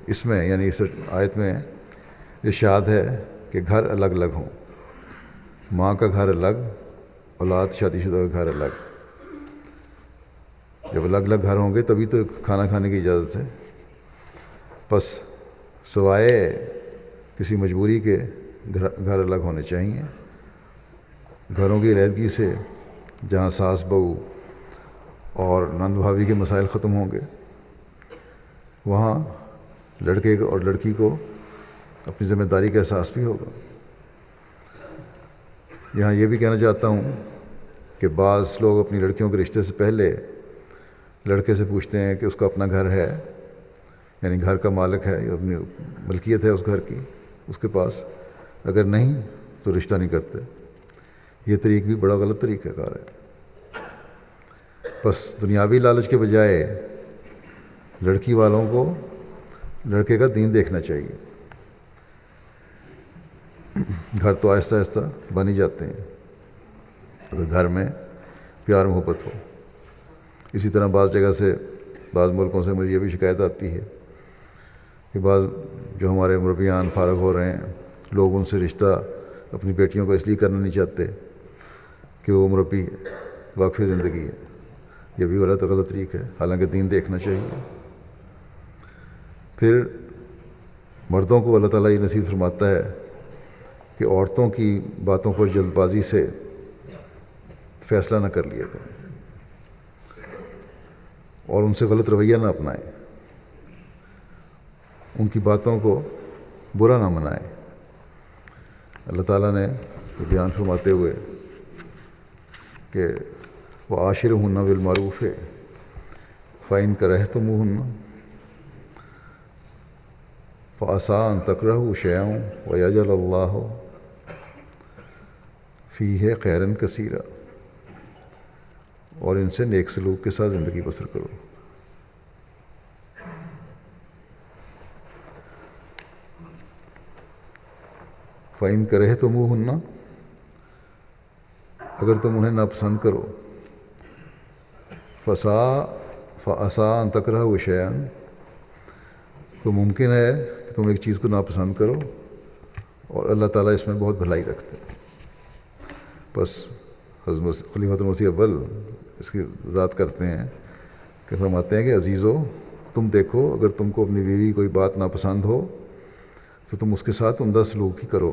اس میں یعنی اس آیت میں ارشاد ہے کہ گھر الگ الگ ہوں، ماں کا گھر الگ، اولاد شادی شدہ کا گھر الگ. جب الگ الگ گھر ہوں گے تبھی تو کھانا کھانے کی اجازت ہے. بس سوائے کسی مجبوری کے گھر الگ ہونے چاہیے. گھروں کی علیحدگی سے جہاں ساس بہو اور نند بھابھی کے مسائل ختم ہوں گے، وہاں لڑکے اور لڑکی کو اپنی ذمہ داری کا احساس بھی ہوگا. یہاں یہ بھی کہنا چاہتا ہوں کہ بعض لوگ اپنی لڑکیوں کے رشتے سے پہلے لڑکے سے پوچھتے ہیں کہ اس کا اپنا گھر ہے، یعنی گھر کا مالک ہے یا اپنی ملکیت ہے اس گھر کی اس کے پاس، اگر نہیں تو رشتہ نہیں کرتے. یہ طریق بھی بڑا غلط طریقہ کار ہے. بس دنیاوی لالچ کے بجائے لڑکی والوں کو لڑکے کا دین دیکھنا چاہیے. گھر تو آہستہ آہستہ بن ہی جاتے ہیں اگر گھر میں پیار محبت ہو. اسی طرح بعض جگہ سے، بعض ملکوں سے مجھے یہ بھی شکایت آتی ہے کہ بعض جو ہمارے مربیان فارغ ہو رہے ہیں لوگ ان سے رشتہ اپنی بیٹیوں کو اس لیے کرنا نہیں چاہتے کہ وہ مربی واقف زندگی ہے. یہ بھی غلط طریق ہے، حالانکہ دین دیکھنا چاہیے. پھر مردوں کو اللہ تعالیٰ یہ نصیحت فرماتا ہے کہ عورتوں کی باتوں پر جلد بازی سے فیصلہ نہ کر لیا کریں اور ان سے غلط رویہ نہ اپنائیں. ان کی باتوں کو برا نہ منائیں. اللہ تعالیٰ نے بیان فرماتے ہوئے کہ وعاشرہن بالمعروف فإن کرہتموہن فعسیٰ ان تکرہوا شیئا ویجعل اللہ فیہ خیرا کثیرا. اور ان سے نیک سلوک کے ساتھ زندگی بسر کرو. فإن کرہتموہن اگر تم انہیں ناپسند کرو، فعسا ان تکرہوا شیئا، تو ممکن ہے کہ تم ایک چیز کو ناپسند کرو اور اللہ تعالیٰ اس میں بہت بھلائی رکھتے ہیں۔ بس حضرت خلیفۃ المسیح اول اس کی وضاحت کرتے ہیں کہ فرماتے ہیں کہ عزیزو، تم دیکھو اگر تم کو اپنی بیوی کوئی بات ناپسند ہو تو تم اس کے ساتھ عمدہ سلوک ہی کرو۔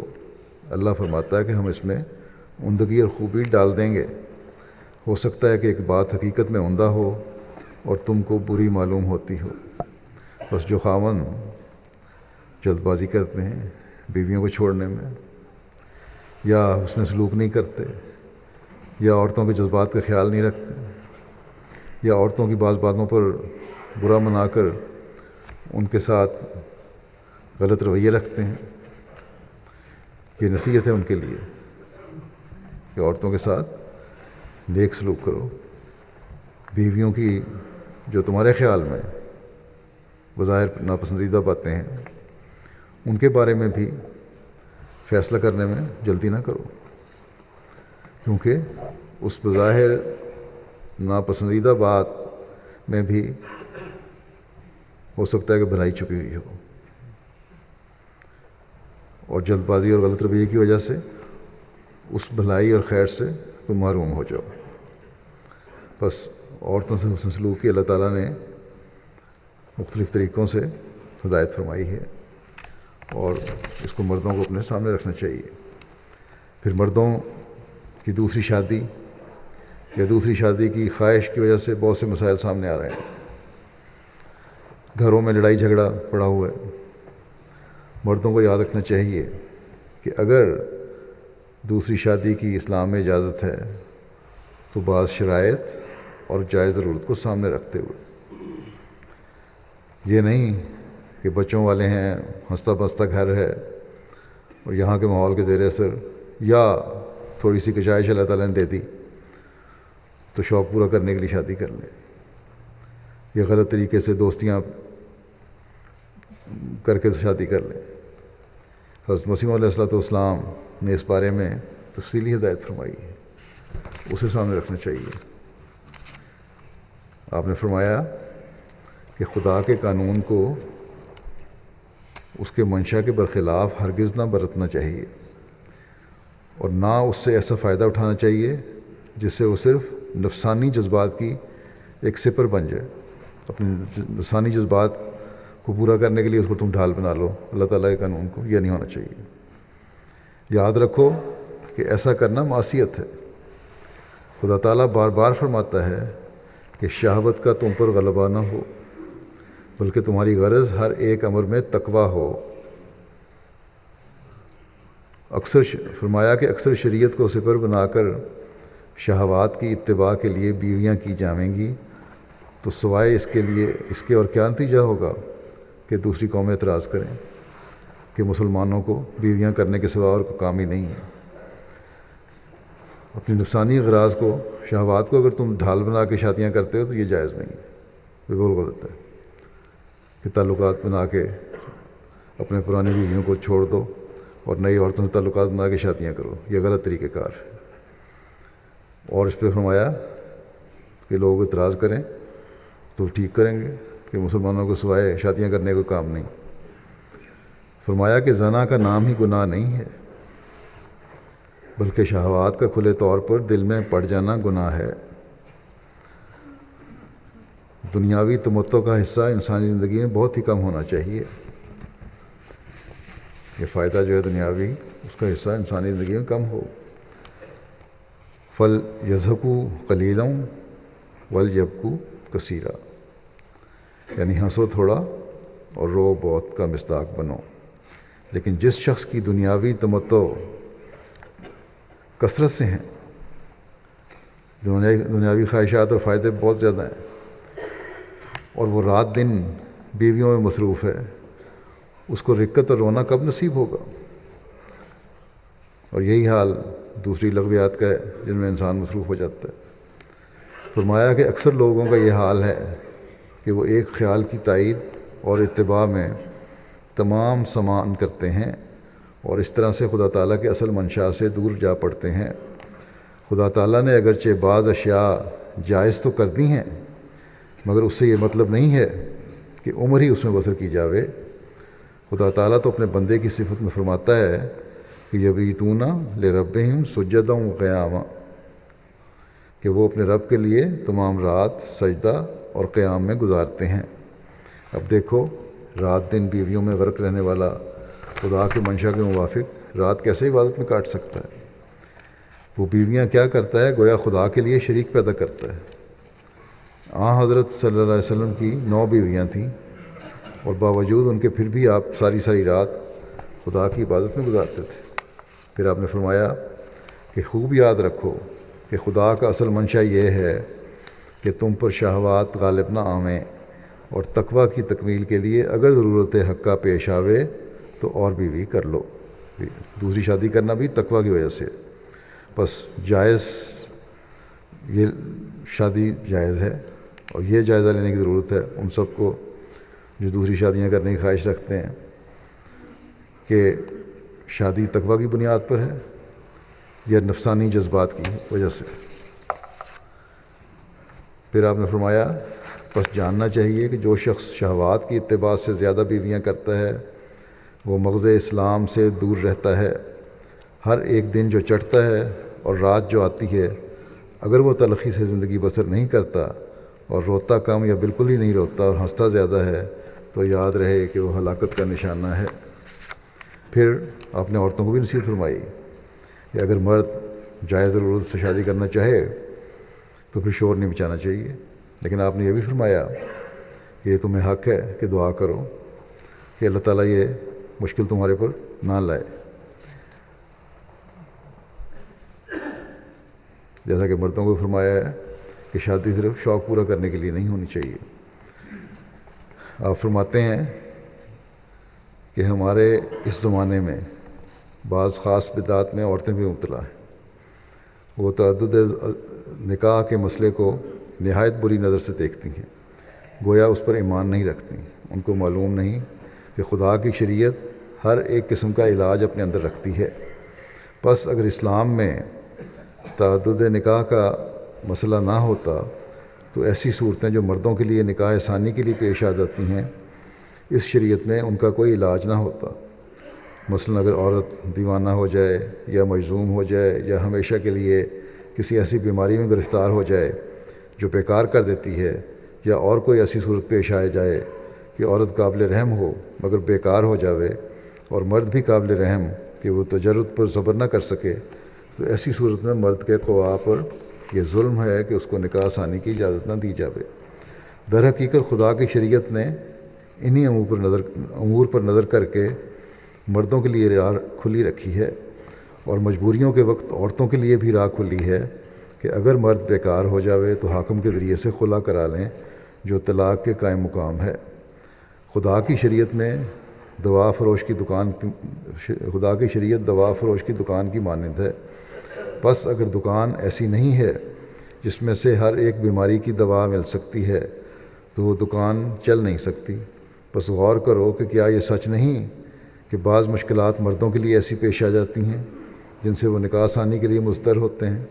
اللہ فرماتا ہے کہ ہم اس میں عمدگی اور خوبی ڈال دیں گے۔ ہو سکتا ہے کہ ایک بات حقیقت میں عمدہ ہو اور تم کو بری معلوم ہوتی ہو۔ بس جو خاوند جلد بازی کرتے ہیں بیویوں کو چھوڑنے میں، یا حسن سلوک نہیں کرتے، یا عورتوں کے جذبات کا خیال نہیں رکھتے، یا عورتوں کی بعض باتوں پر برا منا کر ان کے ساتھ غلط رویے رکھتے ہیں، یہ نصیحت ہے ان کے لیے کہ عورتوں کے ساتھ نیک سلوک کرو۔ بیویوں کی جو تمہارے خیال میں بظاہر ناپسندیدہ باتیں ہیں ان کے بارے میں بھی فیصلہ کرنے میں جلدی نہ کرو، کیونکہ اس بظاہر ناپسندیدہ بات میں بھی ہو سکتا ہے کہ بھلائی چھپی ہوئی ہو، اور جلد بازی اور غلط رویے کی وجہ سے اس بھلائی اور خیر سے تم محروم ہو جاؤ۔ بس عورتوں سے حسن سلوک کی اللہ تعالیٰ نے مختلف طریقوں سے ہدایت فرمائی ہے، اور اس کو مردوں کو اپنے سامنے رکھنا چاہیے۔ پھر مردوں کی دوسری شادی یا دوسری شادی کی خواہش کی وجہ سے بہت سے مسائل سامنے آ رہے ہیں۔ گھروں میں لڑائی جھگڑا پڑا ہوا ہے۔ مردوں کو یاد رکھنا چاہیے کہ اگر دوسری شادی کی اسلام میں اجازت ہے تو بعض شرائط اور جائز ضرورت کو سامنے رکھتے ہوئے، یہ نہیں کہ بچوں والے ہیں، ہنستا بستا گھر ہے اور یہاں کے ماحول کے زیر اثر یا تھوڑی سی کشائش اللہ تعالیٰ نے دے دی تو شوق پورا کرنے کے لیے شادی کر لیں، یا غلط طریقے سے دوستیاں کر کے شادی کر لیں۔ حضرت مسیح علیہ والسلام نے اس بارے میں تفصیلی ہدایت فرمائی ہے، اسے سامنے رکھنا چاہیے۔ آپ نے فرمایا کہ خدا کے قانون کو اس کے منشا کے برخلاف ہرگز نہ برتنا چاہیے، اور نہ اس سے ایسا فائدہ اٹھانا چاہیے جس سے وہ صرف نفسانی جذبات کی ایک سپر بن جائے، اپنے نفسانی جذبات کو پورا کرنے کے لیے اس کو تم ڈھال بنا لو اللہ تعالیٰ کے قانون کو۔ یہ نہیں ہونا چاہیے۔ یاد رکھو کہ ایسا کرنا معصیت ہے۔ خدا تعالیٰ بار بار فرماتا ہے کہ شہوت کا تم پر غلبہ نہ ہو، بلکہ تمہاری غرض ہر ایک امر میں تقویٰ ہو۔ فرمایا کہ اکثر شریعت کو سپر بنا کر شہوات کی اتباع کے لیے بیویاں کی جائیں گی تو سوائے اس کے اور کیا نتیجہ ہوگا کہ دوسری قومیں اعتراض کریں کہ مسلمانوں کو بیویاں کرنے کے سوا اور کوئی کام ہی نہیں ہے۔ اپنی نفسانی اغراض کو، شہوات کو اگر تم ڈھال بنا کے شادیاں کرتے ہو تو یہ جائز نہیں ہے، بالکل غلط ہے کہ تعلقات بنا کے اپنے پرانی بیویوں کو چھوڑ دو اور نئی عورتوں سے تعلقات بنا کے شادیاں کرو، یہ غلط طریقہ کار ہے۔ اور اس پہ فرمایا کہ لوگ اعتراض کریں تو ٹھیک کریں گے کہ مسلمانوں کو سوائے شادیاں کرنے کو کام نہیں۔ فرمایا کہ زنا کا نام ہی گناہ نہیں ہے، بلکہ شہوات کا کھلے طور پر دل میں پڑ جانا گناہ ہے۔ دنیاوی تمتع کا حصہ انسانی زندگی میں بہت ہی کم ہونا چاہیے۔ یہ فائدہ جو ہے دنیاوی، اس کا حصہ انسانی زندگی میں کم ہو۔ فل یضحکوا قلیلا ولیبکوا کثیرا، یعنی ہنسو تھوڑا اور رو بہت کا مصداق بنو۔ لیکن جس شخص کی دنیاوی تمتع کثرت سے ہیں، دنیاوی خواہشات اور فائدے بہت زیادہ ہیں، اور وہ رات دن بیویوں میں مصروف ہے، اس کو رقت اور رونا کب نصیب ہوگا؟ اور یہی حال دوسری لغویات کا ہے جن میں انسان مصروف ہو جاتا ہے۔ فرمایا کہ اکثر لوگوں کا یہ حال ہے کہ وہ ایک خیال کی تائید اور اتباع میں تمام سامان کرتے ہیں، اور اس طرح سے خدا تعالیٰ کے اصل منشا سے دور جا پڑتے ہیں، خدا تعالیٰ نے اگرچہ بعض اشیاء جائز تو کر دی ہیں، مگر اس سے یہ مطلب نہیں ہے کہ عمر ہی اس میں بسر کی جاوے۔ خدا تعالیٰ تو اپنے بندے کی صفت میں فرماتا ہے کہ یبیتون لربہم سجدا وقیاما، کہ وہ اپنے رب کے لیے تمام رات سجدہ اور قیام میں گزارتے ہیں۔ اب دیکھو، رات دن بیویوں میں غرق رہنے والا خدا کے منشا کے موافق رات کیسے عبادت میں کاٹ سکتا ہے؟ وہ بیویاں کیا کرتا ہے؟ گویا خدا کے لیے شریک پیدا کرتا ہے۔ حضرت صلی اللہ علیہ وسلم کی 9 بیویاں تھیں، اور باوجود ان کے پھر بھی آپ ساری رات خدا کی عبادت میں گزارتے تھے۔ پھر آپ نے فرمایا کہ خوب یاد رکھو کہ خدا کا اصل منشا یہ ہے کہ تم پر شہوات غالب نہ آویں، اور تقوی کی تکمیل کے لیے اگر ضرورت حقہ پیش آوے تو اور بیوی کر لو۔ دوسری شادی کرنا بھی تقوی کی وجہ سے، بس جائز، یہ شادی جائز ہے، اور یہ جائزہ لینے کی ضرورت ہے ان سب کو جو دوسری شادیاں کرنے کی خواہش رکھتے ہیں کہ شادی تقوی کی بنیاد پر ہے یا نفسانی جذبات کی وجہ سے۔ پھر آپ نے فرمایا بس جاننا چاہیے کہ جو شخص شہوات کی اتباع سے زیادہ بیویاں کرتا ہے وہ مغز اسلام سے دور رہتا ہے۔ ہر ایک دن جو چڑھتا ہے اور رات جو آتی ہے، اگر وہ تلخی سے زندگی بسر نہیں کرتا اور روتا کم یا بالکل ہی نہیں روتا اور ہنستا زیادہ ہے تو یاد رہے کہ وہ ہلاکت کا نشانہ ہے۔ پھر آپ نے عورتوں کو بھی نصیحت فرمائی کہ اگر مرد جائز ضرورت سے شادی کرنا چاہے تو پھر شور نہیں مچانا چاہیے، لیکن آپ نے یہ بھی فرمایا کہ یہ تمہیں حق ہے کہ دعا کرو کہ اللہ تعالیٰ یہ مشکل تمہارے پر نہ لائے، جیسا کہ مردوں کو فرمایا ہے کہ شادی صرف شوق پورا کرنے کے لیے نہیں ہونی چاہیے۔ آپ فرماتے ہیں کہ ہمارے اس زمانے میں بعض خاص بدعات میں عورتیں بھی مبتلا ہیں۔ وہ تعدد نکاح کے مسئلے کو نہایت بری نظر سے دیکھتی ہیں، گویا اس پر ایمان نہیں رکھتی۔ ان کو معلوم نہیں کہ خدا کی شریعت ہر ایک قسم کا علاج اپنے اندر رکھتی ہے۔ بس اگر اسلام میں تعدد نکاح کا مسئلہ نہ ہوتا تو ایسی صورتیں جو مردوں کے لیے نکاح ثانی کے لیے پیش آ جاتی ہیں، اس شریعت میں ان کا کوئی علاج نہ ہوتا۔ مثلا اگر عورت دیوانہ ہو جائے یا مجذوم ہو جائے یا ہمیشہ کے لیے کسی ایسی بیماری میں گرفتار ہو جائے جو بیکار کر دیتی ہے، یا اور کوئی ایسی صورت پیش آ جائے کہ عورت قابل رحم ہو مگر بیکار ہو جاوے اور مرد بھی قابل رحم کہ وہ تجرد پر صبر نہ کر سکے، تو ایسی صورت میں مرد کے قوا پر یہ ظلم ہے کہ اس کو نکاح ثانی کی اجازت نہ دی جاوے۔ در حقیقت خدا کی شریعت نے انہی امور پر نظر کر کے مردوں کے لیے راہ کھلی رکھی ہے، اور مجبوریوں کے وقت عورتوں کے لیے بھی راہ کھلی ہے کہ اگر مرد بیکار ہو جاوے تو حاکم کے ذریعے سے خلا کرا لیں، جو طلاق کے قائم مقام ہے۔ خدا کی شریعت دوا فروش کی دکان کی مانند ہے۔ بس اگر دکان ایسی نہیں ہے جس میں سے ہر ایک بیماری کی دوا مل سکتی ہے تو وہ دکان چل نہیں سکتی۔ بس غور کرو کہ کیا یہ سچ نہیں کہ بعض مشکلات مردوں کے لیے ایسی پیش آ جاتی ہیں جن سے وہ نکاح ثانی کے لیے مضطر ہوتے ہیں۔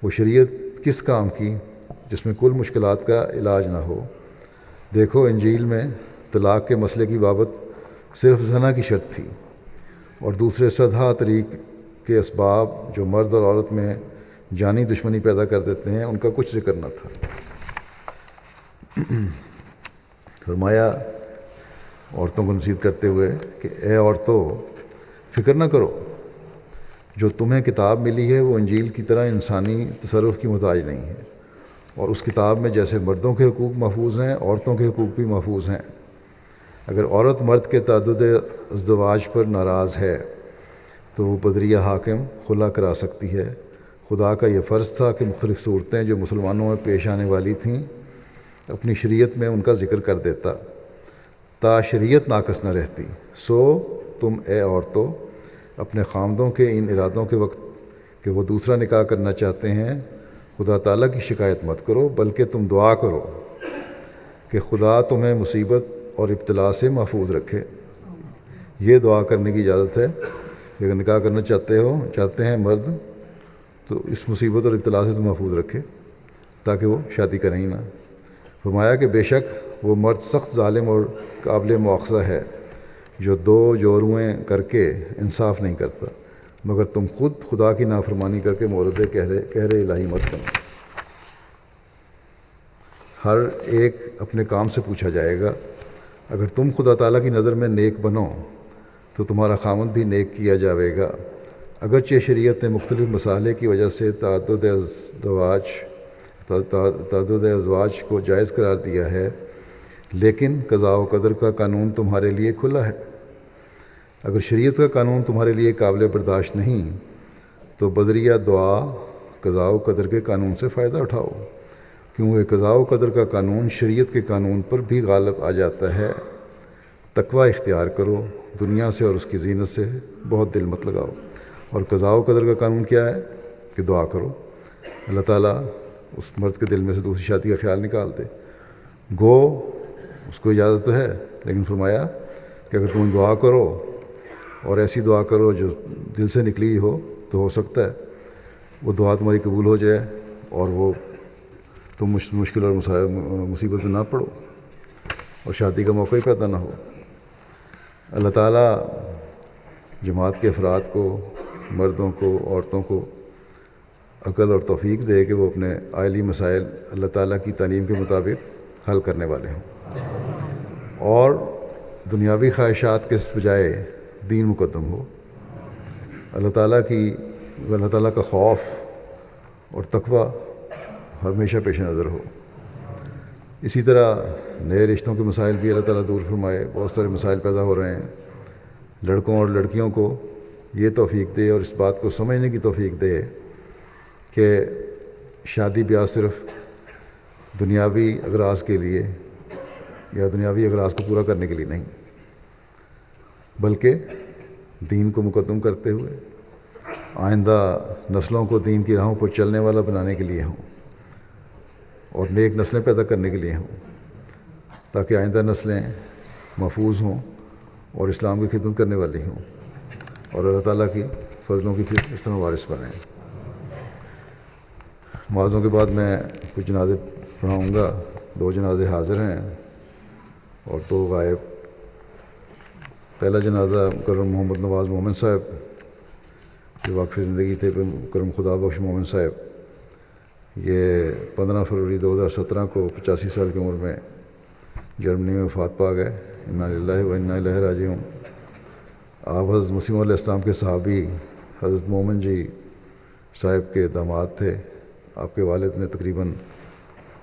وہ شریعت کس کام کی جس میں کل مشکلات کا علاج نہ ہو؟ دیکھو، انجیل میں طلاق کے مسئلے کی بابت صرف زنا کی شرط تھی، اور دوسرے صدہا طریق کے اسباب جو مرد اور عورت میں جانی دشمنی پیدا کر دیتے ہیں ان کا کچھ ذکر نہ تھا۔ فرمایا عورتوں کو نصیحت کرتے ہوئے کہ اے عورتوں، فکر نہ کرو، جو تمہیں کتاب ملی ہے وہ انجیل کی طرح انسانی تصرف کی محتاج نہیں ہے، اور اس کتاب میں جیسے مردوں کے حقوق محفوظ ہیں عورتوں کے حقوق بھی محفوظ ہیں۔ اگر عورت مرد کے تعدد ازدواج پر ناراض ہے تو وہ بدریہ حاکم خلا کرا سکتی ہے۔ خدا کا یہ فرض تھا کہ مختلف صورتیں جو مسلمانوں میں پیش آنے والی تھیں اپنی شریعت میں ان کا ذکر کر دیتا تا شریعت ناقص نہ رہتی۔ سو تم اے عورتوں اپنے خامدوں کے ان ارادوں کے وقت کہ وہ دوسرا نکاح کرنا چاہتے ہیں خدا تعالیٰ کی شکایت مت کرو، بلکہ تم دعا کرو کہ خدا تمہیں مصیبت اور ابتلا سے محفوظ رکھے۔ یہ دعا کرنے کی اجازت ہے کہ اگر نکاح کرنا چاہتے ہیں مرد تو اس مصیبت اور ابتلا سے تو محفوظ رکھے تاکہ وہ شادی کریں ہی نہ۔ فرمایا کہ بے شک وہ مرد سخت ظالم اور قابل مواخذہ ہے جو دو جورویں کر کے انصاف نہیں کرتا، مگر تم خود خدا کی نافرمانی کر کے مورد کہر الہی مت بنو۔ ہر ایک اپنے کام سے پوچھا جائے گا۔ اگر تم خدا تعالیٰ کی نظر میں نیک بنو تو تمہارا خامند بھی نیک کیا جاوے گا۔ اگرچہ شریعت نے مختلف مسائل کی وجہ سے تعدد ازواج کو جائز قرار دیا ہے، لیکن قضاء و قدر کا قانون تمہارے لیے کھلا ہے۔ اگر شریعت کا قانون تمہارے لیے قابل برداشت نہیں تو بدریہ دعا قضاء و قدر کے قانون سے فائدہ اٹھاؤ، کیونکہ قضاء و قدر کا قانون شریعت کے قانون پر بھی غالب آ جاتا ہے۔ تقوی اختیار کرو، دنیا سے اور اس کی زینت سے بہت دل مت لگاؤ۔ اور قضاء و قدر کا قانون کیا ہے کہ دعا کرو، اللہ تعالیٰ اس مرد کے دل میں سے دوسری شادی کا خیال نکال دے۔ گو اس کو اجازت تو ہے، لیکن فرمایا کہ اگر تم دعا کرو اور ایسی دعا کرو جو دل سے نکلی ہو تو ہو سکتا ہے وہ دعا تمہاری قبول ہو جائے اور وہ تم مشکل اور مصیبت میں نہ پڑو اور شادی کا موقع ہی پیدا نہ ہو۔ اللہ تعالیٰ جماعت کے افراد کو، مردوں کو، عورتوں کو عقل اور توفیق دے کہ وہ اپنے عائلی مسائل اللہ تعالیٰ کی تعلیم کے مطابق حل کرنے والے ہوں اور دنیاوی خواہشات کے بجائے دین مقدم ہو۔ اللہ تعالیٰ کا خوف اور تقوی ہمیشہ پیش نظر ہو۔ اسی طرح نئے رشتوں کے مسائل بھی اللہ تعالیٰ دور فرمائے۔ بہت سارے مسائل پیدا ہو رہے ہیں۔ لڑکوں اور لڑکیوں کو یہ توفیق دے اور اس بات کو سمجھنے کی توفیق دے کہ شادی بیاہ صرف دنیاوی اغراض کے لیے یا دنیاوی اغراض کو پورا کرنے کے لیے نہیں، بلکہ دین کو مقدم کرتے ہوئے آئندہ نسلوں کو دین کی راہوں پر چلنے والا بنانے کے لیے ہوں اور نیک نسلیں پیدا کرنے کے لیے ہوں، تاکہ آئندہ نسلیں محفوظ ہوں اور اسلام کی خدمت کرنے والی ہوں اور اللہ تعالیٰ کی فضلوں کی پھر اس طرح وارث بنیں۔ معاذوں کے بعد میں کچھ جنازے پڑھاؤں گا۔ 2 جنازے حاضر ہیں اور 2 غائب۔ پہلا جنازہ مکرم محمد نواز مومن صاحب جو واقف زندگی تھے، مکرم خدا بخش مومن صاحب، یہ 15 فروری 2017 کو 85 سال کی عمر میں جرمنی میں وفات پا گئے۔ انا للہ و انا الیہ راجعون۔ آپ حضرت مسیح علیہ السلام کے صحابی حضرت مومن جی صاحب کے داماد تھے۔ آپ کے والد نے تقریباً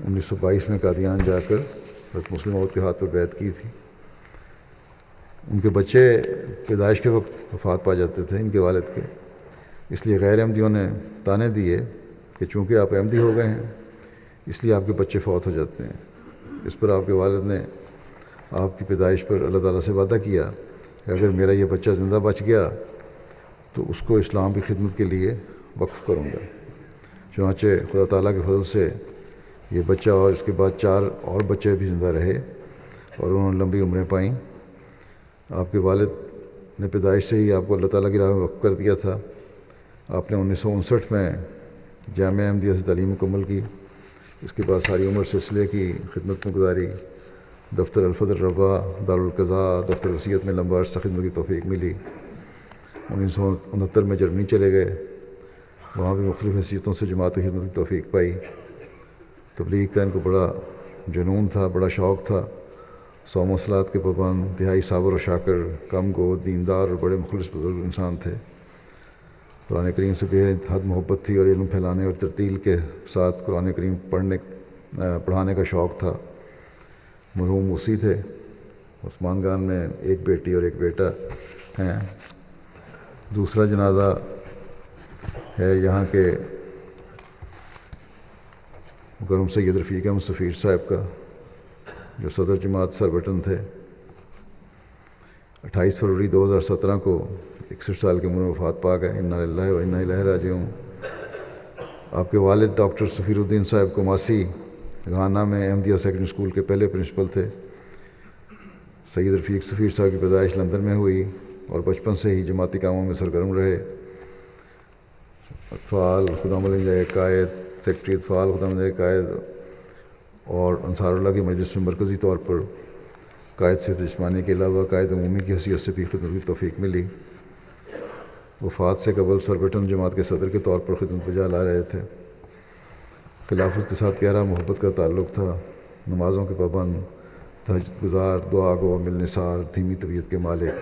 1922 میں قادیان جا کر حضرت مسلم موعود کے ہاتھ پر بیعت کی تھی۔ ان کے بچے پیدائش کے وقت وفات پا جاتے تھے ان کے والد کے، اس لیے غیر احمدیوں نے تانے دیے کہ چونکہ آپ احمدی ہو گئے ہیں اس لیے آپ کے بچے فوت ہو جاتے ہیں۔ اس پر آپ کے والد نے آپ کی پیدائش پر اللہ تعالیٰ سے وعدہ کیا کہ اگر میرا یہ بچہ زندہ بچ گیا تو اس کو اسلام کی خدمت کے لیے وقف کروں گا۔ چنانچہ خدا تعالیٰ کے فضل سے یہ بچہ اور اس کے بعد 4 اور بچے بھی زندہ رہے اور انہوں نے لمبی عمریں پائیں۔ آپ کے والد نے پیدائش سے ہی آپ کو اللہ تعالیٰ کی راہ میں وقف کر دیا تھا۔ آپ نے 1959 میں جامعہ احمدیہ سے تعلیم مکمل کی۔ اس کے بعد ساری عمر سلسلے کی خدمت میں گزاری۔ دفتر الفضل ربا، دارالقضاء، دفتر وصیت میں لمبا عرصہ خدمت کی توفیق ملی۔ 1969 میں جرمنی چلے گئے، وہاں بھی مختلف حیثیتوں سے جماعت کی خدمت کی توفیق پائی۔ تبلیغ کا ان کو بڑا جنون تھا، بڑا شوق تھا۔ 100 مصلات کے پابند، انتہائی صابر و شاکر، کم گو، دیندار اور بڑے مخلص بزرگ انسان تھے۔ قرآن کریم سے بے حد محبت تھی اور علم پھیلانے اور ترتیل کے ساتھ قرآن کریم پڑھانے کا شوق تھا۔ مرحوم موسی تھے۔ عثمان گان میں ایک بیٹی اور ایک بیٹا ہیں۔ دوسرا جنازہ ہے یہاں کے مکرم سید رفیق احمد سفیر صاحب کا، جو صدر جماعت سربٹن تھے۔ 28 فروری 2017 کو 61 سال کی عمر میں وفات پا گئے۔ انا للہ و انا الیہ راجعون۔ آپ کے والد ڈاکٹر سفیر الدین صاحب کماسی گھانا میں احمدیہ سیکنڈری اسکول کے پہلے پرنسپل تھے۔ سید رفیق سفیر صاحب کی پیدائش لندن میں ہوئی اور بچپن سے ہی جماعتی کاموں میں سرگرم رہے۔ اطفال خدا ملنجائے قائد، سیکٹری اطفال خدا ملنجائے قائد، اور انصار اللہ کی مجلس میں مرکزی طور پر قائد سے جسمانی کے علاوہ قائد عمومی کی حیثیت سے بھی خدمت کی توفیق ملی۔ وفات سے قبل سربٹن جماعت کے صدر کے طور پر خدمت بجا لا رہے تھے۔ خلافت کے ساتھ گہرا محبت کا تعلق تھا، نمازوں کے پابند، تہجد گزار، دعا گو، ملنسار، دھیمی طبیعت کے مالک،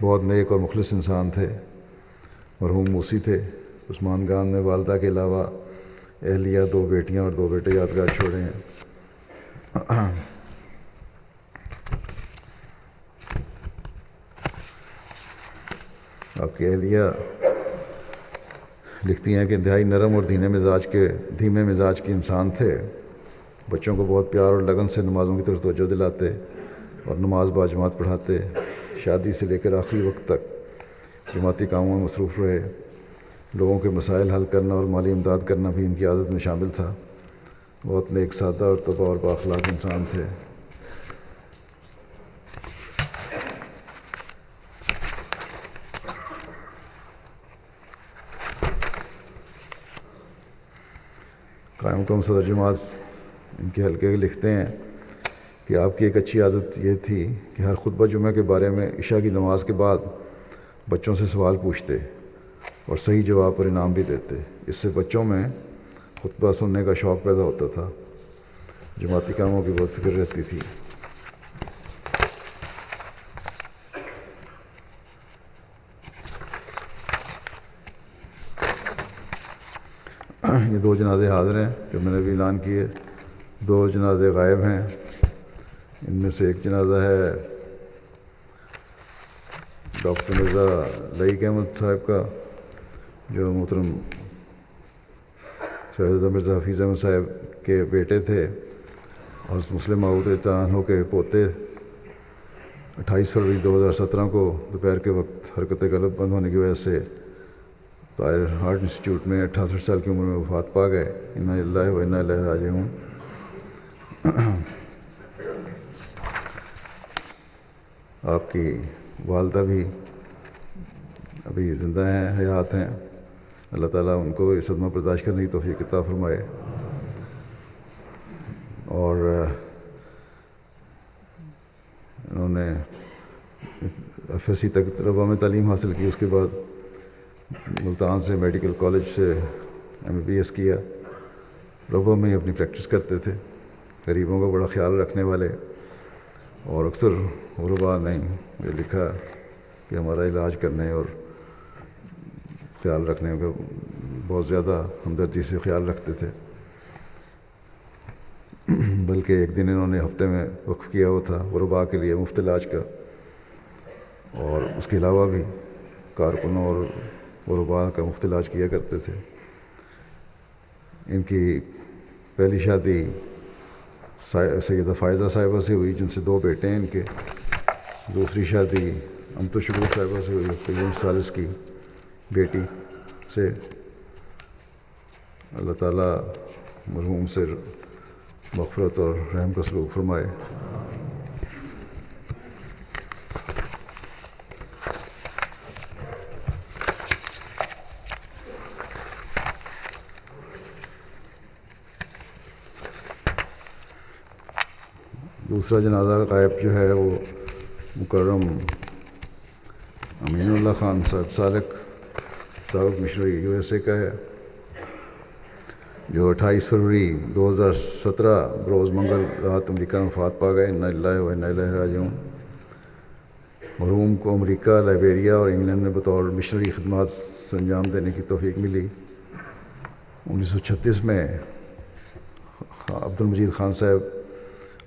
بہت نیک اور مخلص انسان تھے۔ مرحوم موسی تھے۔ عثمان گان میں والدہ کے علاوہ اہلیہ، 2 بیٹیاں اور 2 بیٹے یادگار چھوڑے ہیں۔ آپ کی اہلیہ لکھتی ہیں کہ انتہائی نرم اور دھیمے مزاج کے انسان تھے۔ بچوں کو بہت پیار اور لگن سے نمازوں کی طرف توجہ دلاتے اور نماز باجماعت پڑھاتے۔ شادی سے لے کر آخری وقت تک جماعتی کاموں میں مصروف رہے۔ لوگوں کے مسائل حل کرنا اور مالی امداد کرنا بھی ان کی عادت میں شامل تھا۔ بہت نیک، سادہ اور طبع اور بااخلاق انسان تھے۔ قائم مقام صدر جماعت ان کے حلقے لکھتے ہیں کہ آپ کی ایک اچھی عادت یہ تھی کہ ہر خطبہ جمعہ کے بارے میں عشاء کی نماز کے بعد بچوں سے سوال پوچھتے اور صحیح جواب پر انعام بھی دیتے۔ اس سے بچوں میں خطبہ سننے کا شوق پیدا ہوتا تھا۔ جماعتی کاموں کی بہت فکر رہتی تھی۔ یہ 2 جنازے حاضر ہیں جو میں نے بھی اعلان کیے۔ 2 جنازے غائب ہیں۔ ان میں سے ایک جنازہ ہے ڈاکٹر مرزا لئیق احمد صاحب کا، جو محترم سیدہ مرزا حفیظ احمد صاحب کے بیٹے تھے اور حضرت مسلم معود عنہ کے پوتے۔ 28 فروری 2017 کو دوپہر کے وقت حرکت قلب بند ہونے کی وجہ سے طاہر ہارٹ انسٹیٹیوٹ میں 68 سال کی عمر میں وفات پا گئے۔ انا للہ و انا الیہ راجعون۔ آپ کی والدہ بھی ابھی زندہ ہیں، حیات ہیں۔ اللہ تعالیٰ ان کو یہ صدمہ برداشت کرنے کی توفیق عطا فرمائے۔ اور انہوں نے FSC تک ربوہ میں تعلیم حاصل کی۔ اس کے بعد ملتان سے میڈیکل کالج سے MBBS کیا۔ ربوہ میں ہی اپنی پریکٹس کرتے تھے۔ غریبوں کا بڑا خیال رکھنے والے، اور اکثر غرباء نے یہ لکھا کہ ہمارا علاج کرنے اور خیال رکھنے کا بہت زیادہ ہمدردی سے خیال رکھتے تھے۔ بلکہ ایک دن انہوں نے ہفتے میں وقف کیا ہوا تھا غرباء کے لیے مفت علاج کا، اور اس کے علاوہ بھی کارکنوں اور غرباء کا مفت علاج کیا کرتے تھے۔ ان کی پہلی شادی سیدہ فائزہ صاحبہ سے ہوئی، جن سے 2 بیٹے ہیں ان کے۔ دوسری شادی امت شکور صاحبہ سے ہوئی، تقریباً 40 کی بیٹی سے۔ اللہ تعالیٰ مرحوم سے مغفرت اور رحم کا سلوک فرمائے۔ دوسرا جنازہ غائب جو ہے وہ مکرم امین اللہ خان صاحب سابق مشرقی USA کا ہے، جو 28 فروری 2017 بروز منگل رات امریکہ میں وفات پا گئے۔ انا للہ و انا الیہ راجعون۔ مرحوم کو امریکہ، لائبیریا اور انگلینڈ میں بطور مشنری خدمات انجام دینے کی توفیق ملی۔ 1936 میں عبد المجید خان صاحب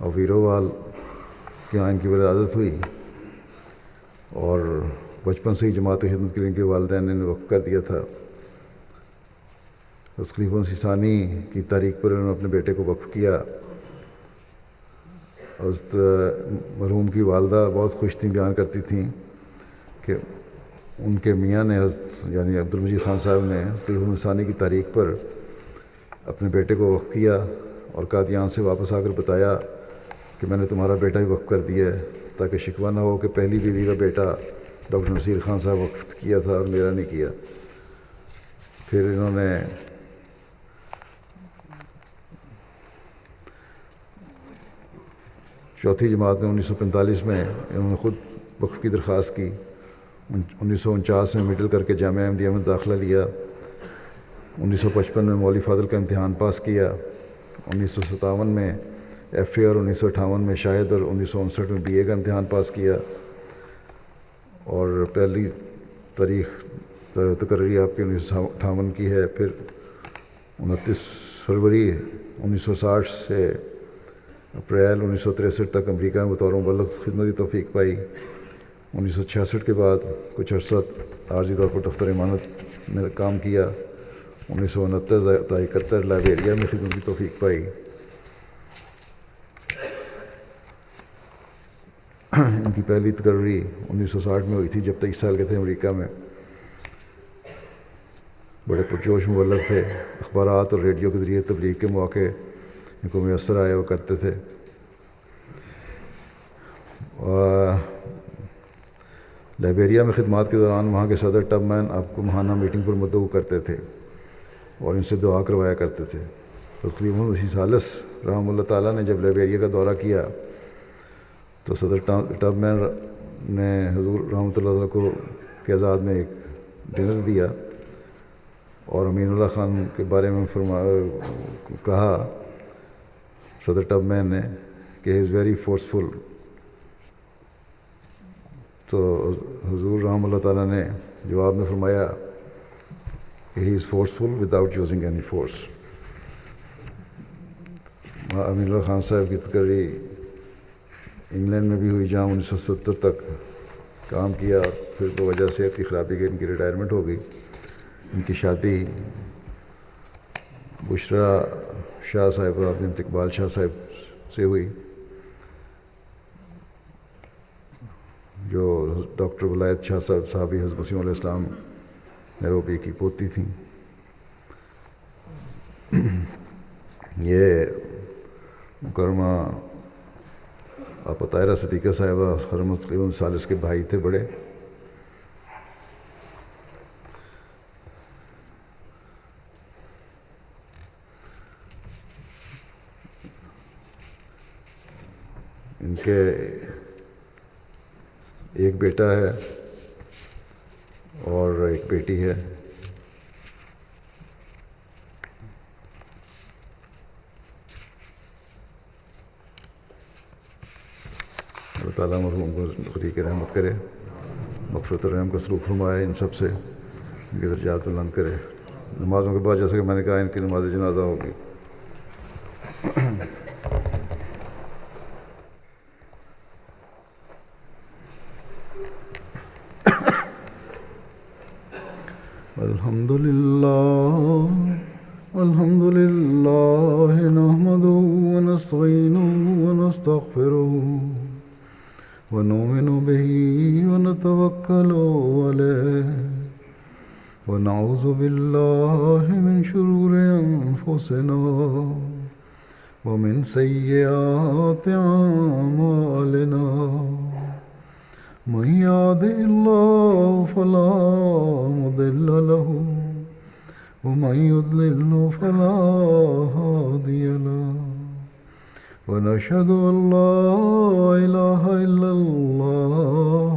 اور ویرووال کے یہاں ان کی ولادت ہوئی، اور بچپن سے ہی جماعت خدمت کے لیے ان کے والدین نے وقف کر دیا تھا۔ خلیفہ مسیح ثانی کی تاریخ پر انہوں نے اپنے بیٹے کو وقف کیا۔ حضرت مرحوم کی والدہ بہت خوش تھیں، بیان کرتی تھیں کہ ان کے میاں نے یعنی عبد المجید خان صاحب نے خلیفہ مسیح ثانی کی تاریخ پر اپنے بیٹے کو وقف کیا، اور قادیان سے واپس آ کر بتایا کہ میں نے تمہارا بیٹا ہی وقف کر دیا ہے، تاکہ شکوہ نہ ہو کہ پہلی بیوی کا بیٹا ڈاکٹر نصیر خان صاحب وقف کیا تھا اور میرا نہیں کیا۔ پھر انہوں نے چوتھی جماعت میں 1945 میں انہوں نے خود وقف کی درخواست کی. 1949 میں مڈل کر کے جامعہ احمدیہ میں داخلہ لیا. 1955 میں مولوی فاضل کا امتحان پاس کیا. 1957 میں ایف اے اور 1958 میں شاہد اور 1959 میں بی اے کا امتحان پاس کیا. اور پہلی تاریخ تقرری آپ کی 1958 کی ہے. پھر 29 فروری 1960 سے اپریل 1963 تک امریکہ میں بطور مبلغ خدمت کی توفیق پائی. 1966 کے بعد کچھ عرصہ عارضی طور پر دفتر امانت میں کام کیا. 1969 تا 71 لائبیریا میں خدمت کی توفیق پائی. ان کی پہلی تقرری 1960 میں ہوئی تھی جب 23 سال کے تھے امریکہ میں. بڑے پرجوش مبلغ تھے. اخبارات اور ریڈیو کے ذریعے تبلیغ کے مواقع ان کو میسر آئے وہ کرتے تھے. لائبیریا میں خدمات کے دوران وہاں کے صدر ٹب مین آپ کو ماہانہ میٹنگ پر مدعو کرتے تھے اور ان سے دعا کروایا کرتے تھے. تقریباً اسی سالس رحمہ اللہ تعالیٰ نے جب لائبیریا کا دورہ کیا تو صدر ٹب مین نے حضور رحمۃ اللہ تعالیٰ کو کے آزاد میں ایک ڈنر دیا اور امین اللہ خان کے بارے میں کہا صدر ٹب مین نے کہ ہی از ویری فورسفل. تو حضور رحمۃ اللہ تعالیٰ نے جواب میں فرمایا کہ he is forceful without using any force. Amin Ullah Khan صاحب کی تقرری انگلینڈ میں بھی ہوئی جہاں 1970 تک کام کیا اور پھر بوجہ صحت کی خرابی کے ان کی ریٹائرمنٹ ہو گئی. ان کی شادی بشرا شاہ صاحبہ بنت اقبال شاہ صاحب سے ہوئی جو ڈاکٹر ولایت شاہ صاحب صحابی حضرت مسیح علیہ السلام نیروبی کی پوتی تھیں. یہ مکرمہ آپا طاہرہ صدیقہ صاحبہ تقریباً ثالث کے بھائی تھے بڑے. ان کے ایک بیٹا ہے اور ایک بیٹی ہے. اللہ تعالیٰ مرحوم کو خلیق رحمت کرے, مغفرت الرحم کا سلوک فرمائے, ان سب سے ان کے درجات بلند کرے. نمازوں کے بعد جیسا کہ میں نے کہا ان کی نماز جنازہ ہوگی. الحمد للہ نحمدہ ونستعینہ ونستغفرہ ونؤمن بہ ونتوکل علیہ ونعوذ باللہ من شرور انفسنا ومن سیئات اعمالنا. من يهده الله فلا مضل له ومن يضلل فلا هادي له ونشهد أن لا إله إلا الله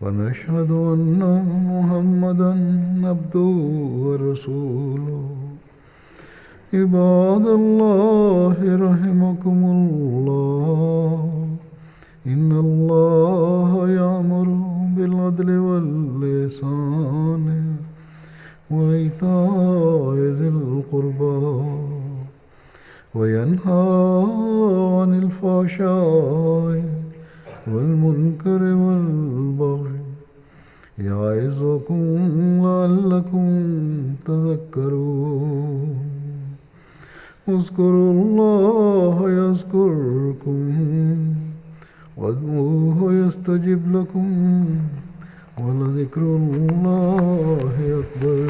ونشهد أن محمدا عبده ورسوله. عباد الله رحمكم الله إن الله يأمر بالعدل والإحسان وإيتاء ذي القربى وينهى عن الفحشاء والمنكر والبغي يعظكم لعلكم تذكرون. اذكروا الله يذكركم وادعوه يستجب لكم ولذكر الله أكبر.